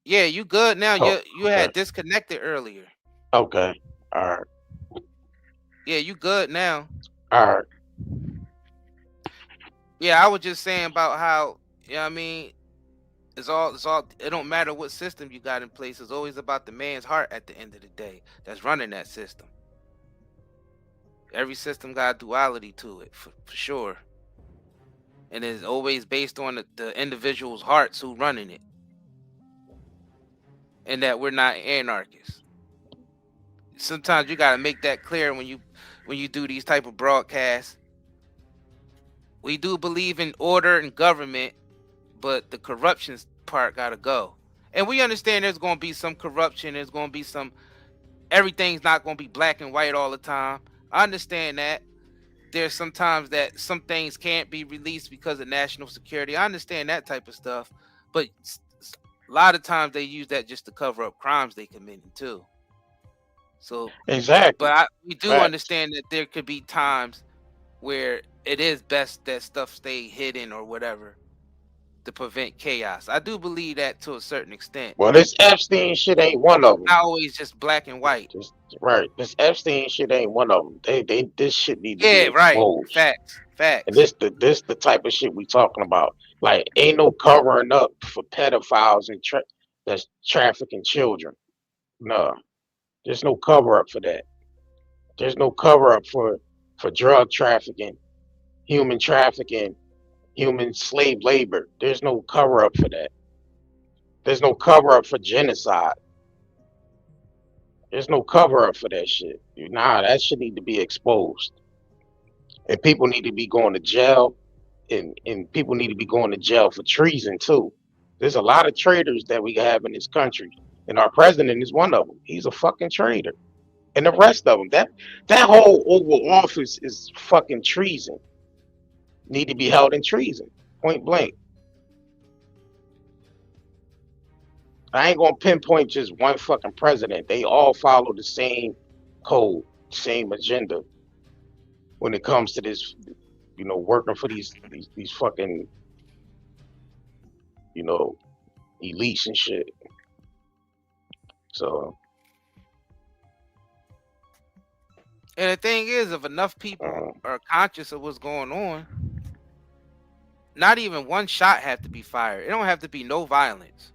Yeah, you good now. Oh, You had disconnected earlier. Okay. All right. Yeah, you good now. All right. Yeah, I was just saying about how, you know what I mean, it's all it don't matter what system you got in place, it's always about the man's heart at the end of the day that's running that system. Every system got a duality to it, for sure. And it's always based on the individual's hearts who running it. And that we're not anarchists. Sometimes you gotta make that clear when you do these type of broadcasts. We do believe in order and government, but the corruption part gotta go. And we understand there's gonna be some corruption, there's gonna be everything's not gonna be black and white all the time. I understand that. There's sometimes that some things can't be released because of national security. I understand that type of stuff, but a lot of times they use that just to cover up crimes they committed too. So exactly. But we do understand that there could be times where it is best that stuff stay hidden or whatever to prevent chaos. I do believe that to a certain extent. Well, this Epstein shit ain't one of them. Not always just black and white. Right. This Epstein shit ain't one of them. This shit need to be exposed. Right. Facts. And this the type of shit we talking about. Like, ain't no covering up for pedophiles and that's trafficking children. No, there's no cover up for that. There's no cover up for drug trafficking, human trafficking, human slave labor. There's no cover up for that. There's no cover up for genocide. There's no cover up for that shit. Nah, that shit need to be exposed. And people need to be going to jail, and people need to be going to jail for treason too. There's a lot of traitors that we have in this country, and our president is one of them. He's a fucking traitor, and the rest of them, that whole Oval Office is fucking treason. Need to be held in treason, point blank. I ain't gonna pinpoint just one fucking president. They all follow the same code, same agenda when it comes to this, working for these fucking, elites and shit. So. And the thing is, if enough people are conscious of what's going on, not even one shot have to be fired. It don't have to be no violence.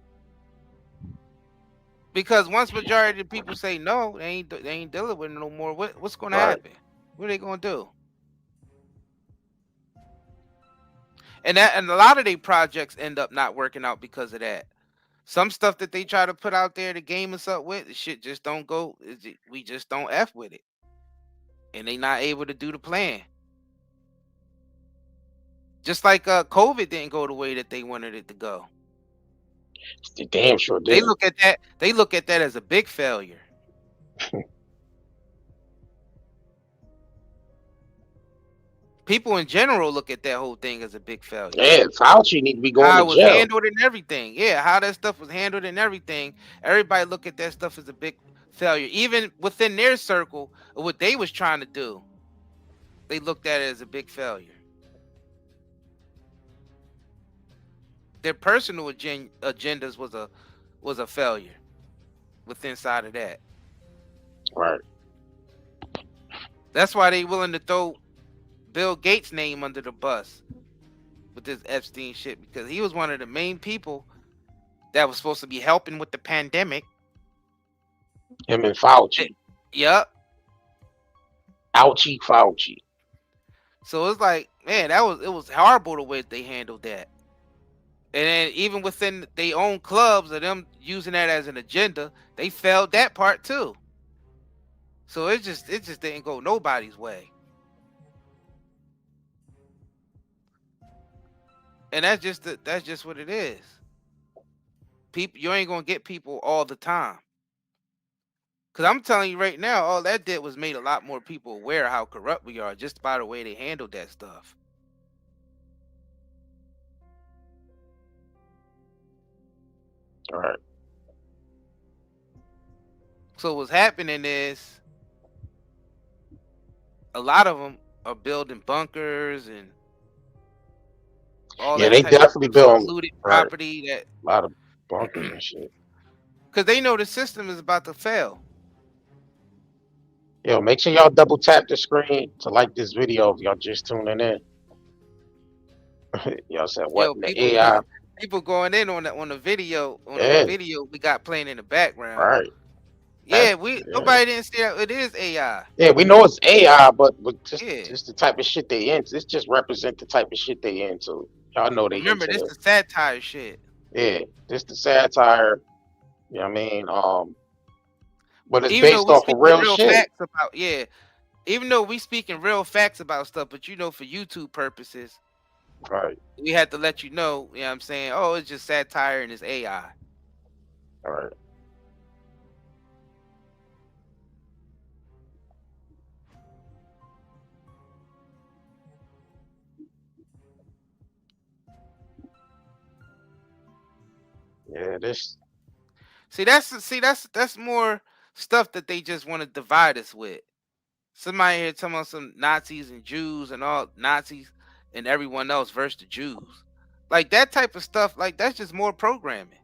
Because once majority of the people say no, they ain't dealing with it no more. What's going to Right. happen? What are they going to do? And a lot of their projects end up not working out because of that. Some stuff that they try to put out there to game us up with, the shit just don't go. We just don't F with it. And they not able to do the plan. Just like COVID didn't go the way that they wanted it to go. They damn sure did. They look at that. They look at that as a big failure. People in general look at that whole thing as a big failure. Yeah, Fauci need to be going How to it was jail. handled and everything. Yeah, how that stuff was handled and everything. Everybody look at that stuff as a big failure. Even within their circle of what they was trying to do, they looked at it as a big failure. Their personal agendas was a failure within inside of that. Right. That's why they willing to throw Bill Gates' name under the bus with this Epstein shit, because he was one of the main people that was supposed to be helping with the pandemic. Him and Fauci. Yep. Ouchie Fauci. So it's like, man, it was horrible the way they handled that. And then even within their own clubs of them using that as an agenda, they failed that part too. So it just didn't go nobody's way. And that's just what it is. People, you ain't gonna get people all the time. Cause I'm telling you right now, all that did was made a lot more people aware of how corrupt we are just by the way they handled that stuff. All right. So what's happening is a lot of them are building bunkers and all Yeah, that they type of definitely build secluded right. property that A lot of bunkers and shit. because they know the system is about to fail. Yo, make sure y'all double tap the screen to like this video if y'all just tuning in. Y'all said what Yo, in the AI? people going in on the video Yeah. the video we got playing in the background. Right. Yeah, Yeah. nobody didn't see that. It is AI. Yeah, we know it's AI, but Yeah. just the type of shit they into. This just represent the type of shit they into. Y'all know they Remember, into this is satire shit. Yeah, this the satire. You know what I mean? But it's Even though based we off of speaking real real shit. facts about even though we speaking real facts about stuff, but for YouTube purposes, Right. we had to let you know what I'm saying? Oh, it's just satire and it's AI. All right. Yeah, this. See, that's more stuff that they just want to divide us with. Somebody here talking about some Nazis and Jews and all Nazis and everyone else versus the Jews. Like that type of stuff, like that's just more programming.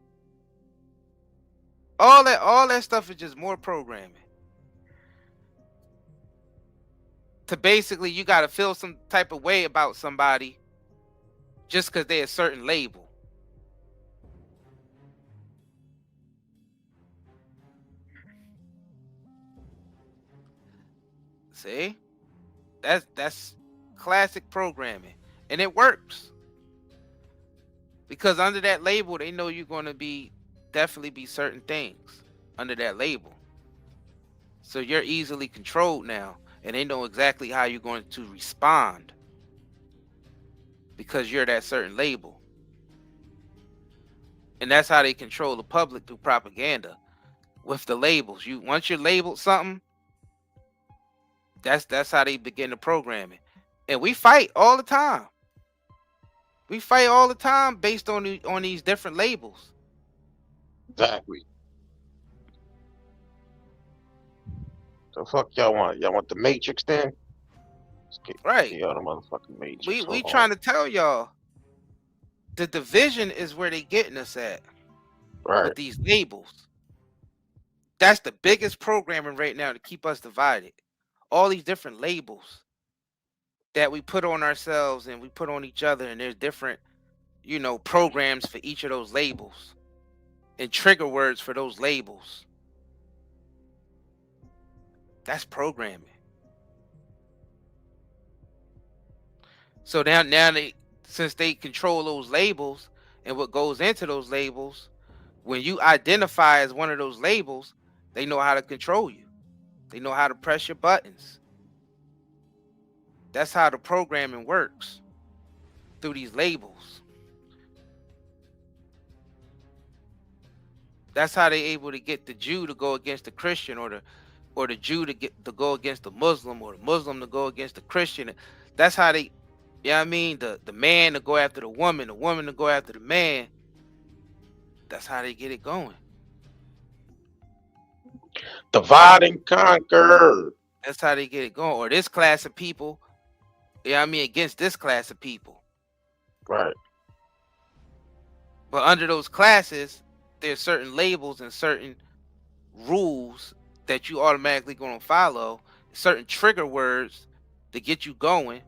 All that stuff is just more programming. To basically you gotta feel some type of way about somebody just because they're a certain label. See? That's classic programming. And it works. Because under that label, they know you're gonna definitely be certain things under that label. So you're easily controlled now, and they know exactly how you're going to respond because you're that certain label. And that's how they control the public through propaganda with the labels. Once you're labeled something, that's how they begin the programming. And we fight all the time. We fight all the time based on these different labels. Exactly. The fuck y'all want? Y'all want the Matrix then? Right. Y'all the motherfucking Matrix. We trying to tell y'all the division is where they getting us at. Right. With these labels. That's the biggest programming right now to keep us divided. All these different labels that we put on ourselves and we put on each other, and there's different, programs for each of those labels. and trigger words for those labels. That's programming. So now since they control those labels and what goes into those labels, when you identify as one of those labels, they know how to control you. They know how to press your buttons. That's how the programming works, through these labels. That's how they able to get the Jew to go against the Christian, or the Jew to go against the Muslim, or the Muslim to go against the Christian. That's how they, you know what I mean? The man to go after the woman to go after the man. That's how they get it going. Divide and conquer. That's how they get it going. Or this class of people, you know what I mean, against this class of people. Right. But under those classes, there's certain labels and certain rules that you automatically going to follow, certain trigger words to get you going.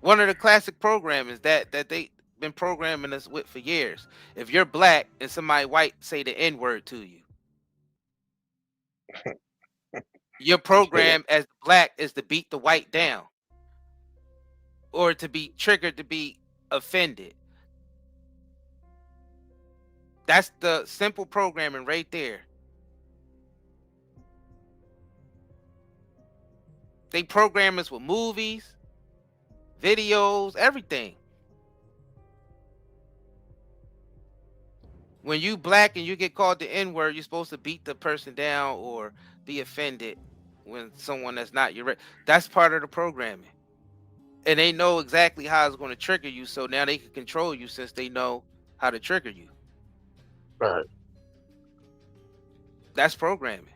One of the classic programs that they been programming us with for years. If you're black and somebody white say the N-word to you, your program as black is to beat the white down, or to be triggered to be offended. That's the simple programming right there. They program us with movies, videos, everything. When you black and you get called the N-word, you're supposed to beat the person down or be offended when someone that's not your. That's part of the programming. And they know exactly how it's going to trigger you, so now they can control you since they know how to trigger you. Right. That's programming.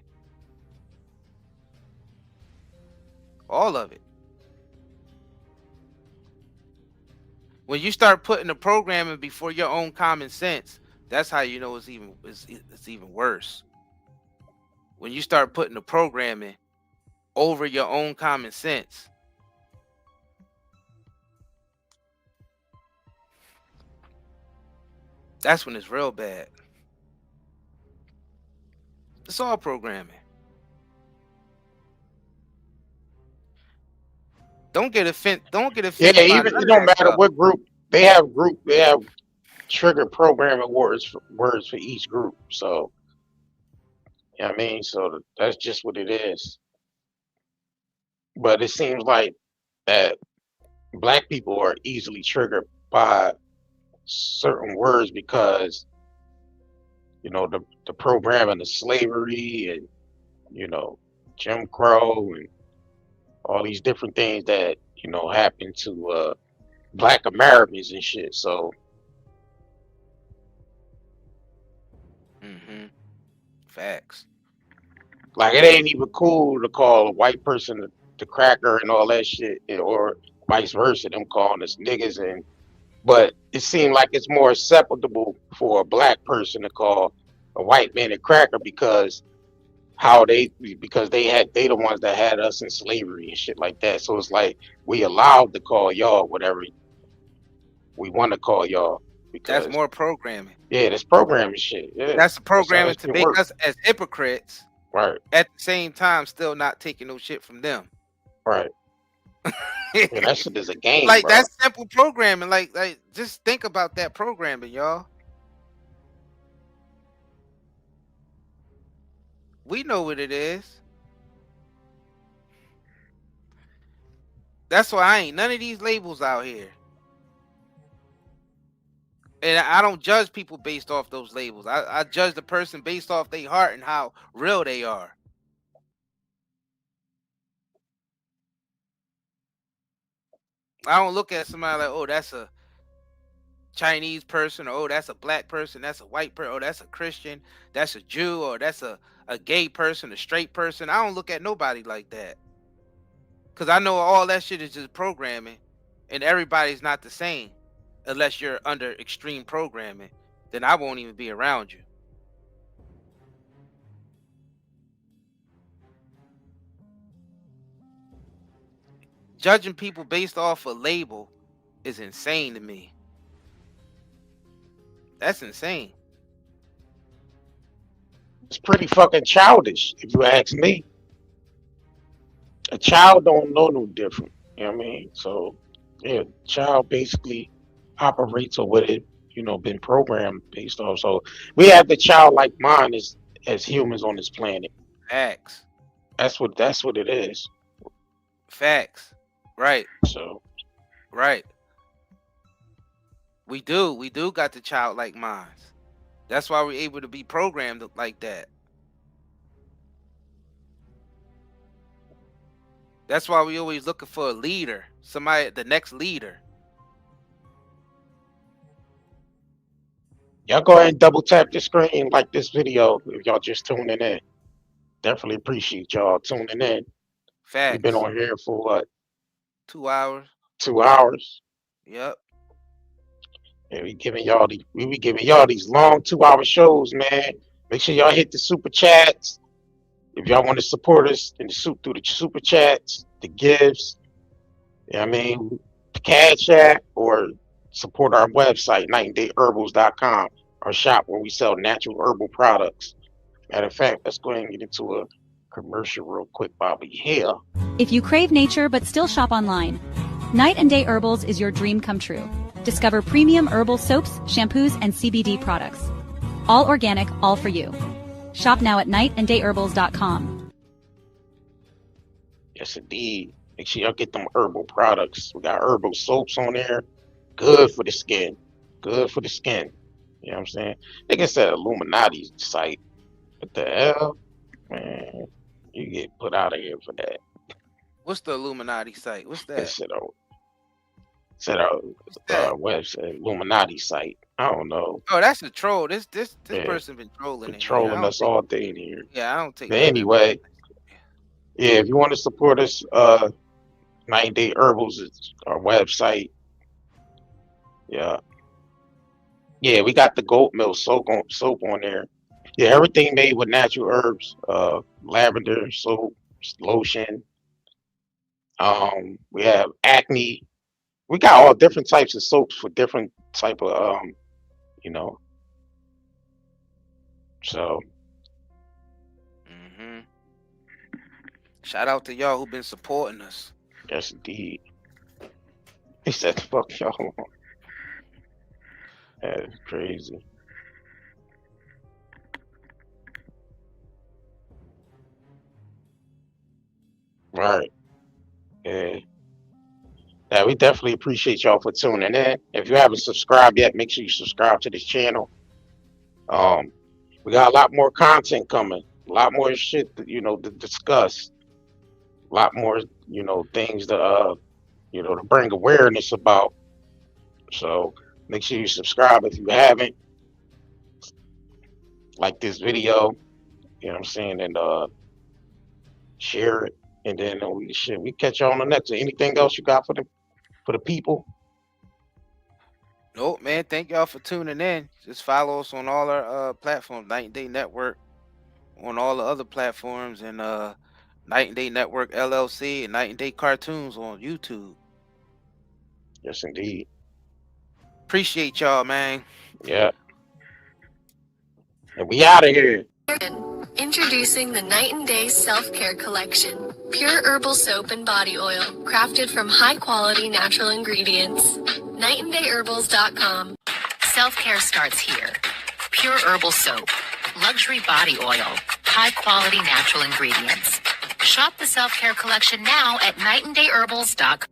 All of it. When you start putting the programming before your own common sense, that's how you know it's even worse. When you start putting the programming over your own common sense. That's when it's real bad. It's all programming. Don't get offended. Yeah, by even none it of don't that matter stuff. what group they have. They have trigger programming words for each group. So, you know what I mean, so that's just what it is. But it seems like that black people are easily triggered by certain words because the programming of slavery and Jim Crow and all these different things that happen to black Americans and shit. So Facts. like it ain't even cool to call a white person the cracker and all that shit, or vice versa, them calling us niggas. But it seemed like it's more acceptable for a black person to call a white man a cracker because they the ones that had us in slavery and shit like that. So it's like we allowed to call y'all whatever we want to call y'all because That's more programming. yeah, that's programming shit. Yeah, That's the how programming that to shit make work. us as hypocrites. Right. At the same time, still not taking no shit from them. Right. Yeah, that shit is a game, Like bro. that's simple programming. Like just think about that programming, y'all. We know what it is. That's why I ain't none of these labels out here. And I don't judge people based off those labels. I judge the person based off their heart and how real they are. I don't look at somebody like, oh, that's a Chinese person, or oh, that's a black person, that's a white person, oh, that's a Christian, that's a Jew, or that's a gay person, a straight person. I don't look at nobody like that. Because I know all that shit is just programming, and everybody's not the same. Unless you're under extreme programming, then I won't even be around you. Judging people based off a label is insane to me. That's insane. It's pretty fucking childish, if you ask me. A child don't know no different. You know what I mean? So, yeah, child basically operates or what it, been programmed based off. So we have the childlike mind as humans on this planet. Facts. That's what it is. Facts. Right. So, right. We do got the childlike minds. That's why we're able to be programmed like that. That's why we always looking for a leader, somebody, the next leader. Y'all go ahead and double tap the screen, like this video if y'all just tuning in. Definitely appreciate y'all tuning in. Facts. We've been on here for what? 2 hours. 2 hours. Yep. And we be giving y'all these long 2-hour shows, man. Make sure y'all hit the super chats. If y'all want to support us through the super chats, the gifts, you know what I mean, the Cash App, or support our website, nightandayherbals.com, our shop where we sell natural herbal products. Matter of fact, let's go ahead and get into a commercial real quick while we here. If you crave nature but still shop online, Night and Day Herbals is your dream come true. Discover premium herbal soaps, shampoos, and CBD products. All organic, all for you. Shop now at nightandayherbals.com. Yes, indeed. Make sure y'all get them herbal products. We got herbal soaps on there. Good for the skin. Good for the skin. You know what I'm saying? They can say Illuminati site. What the hell? Man, you get put out of here for that. What's the Illuminati site? What's that? It's at our website, Illuminati site. I don't know. Oh, that's a troll. This person been trolling. Trolling us all day in here. Yeah, I don't take. But anyway, yeah, if you want to support us, 9 Day Herbals is our website. Yeah, we got the goat milk soap on there. Yeah, everything made with natural herbs, lavender soap, lotion. We have acne. We got all different types of soaps for different type of So. Shout out to y'all who've been supporting us. Yes, indeed. He said, "Fuck y'all." That's crazy. Right. Yeah. Yeah, we definitely appreciate y'all for tuning in. If you haven't subscribed yet, make sure you subscribe to this channel. We got a lot more content coming, a lot more shit to discuss, a lot more things to to bring awareness about. So make sure you subscribe if you haven't. Like this video, you know what I'm saying, and share it, and then we catch y'all on the next one. Anything else you got for the people? Nope, man. Thank y'all for tuning in. Just follow us on all our platforms, Night and Day Network, on all the other platforms, and Night and Day Network LLC and Night and Day Cartoons on YouTube. Yes, indeed. Appreciate y'all, man. Yeah. And we out of here. Introducing the Night and Day Self-Care Collection. Pure herbal soap and body oil, crafted from high-quality natural ingredients. nightandayherbals.com. Self-care starts here. Pure herbal soap, luxury body oil, high-quality natural ingredients. Shop the Self-Care Collection now at nightandayherbals.com.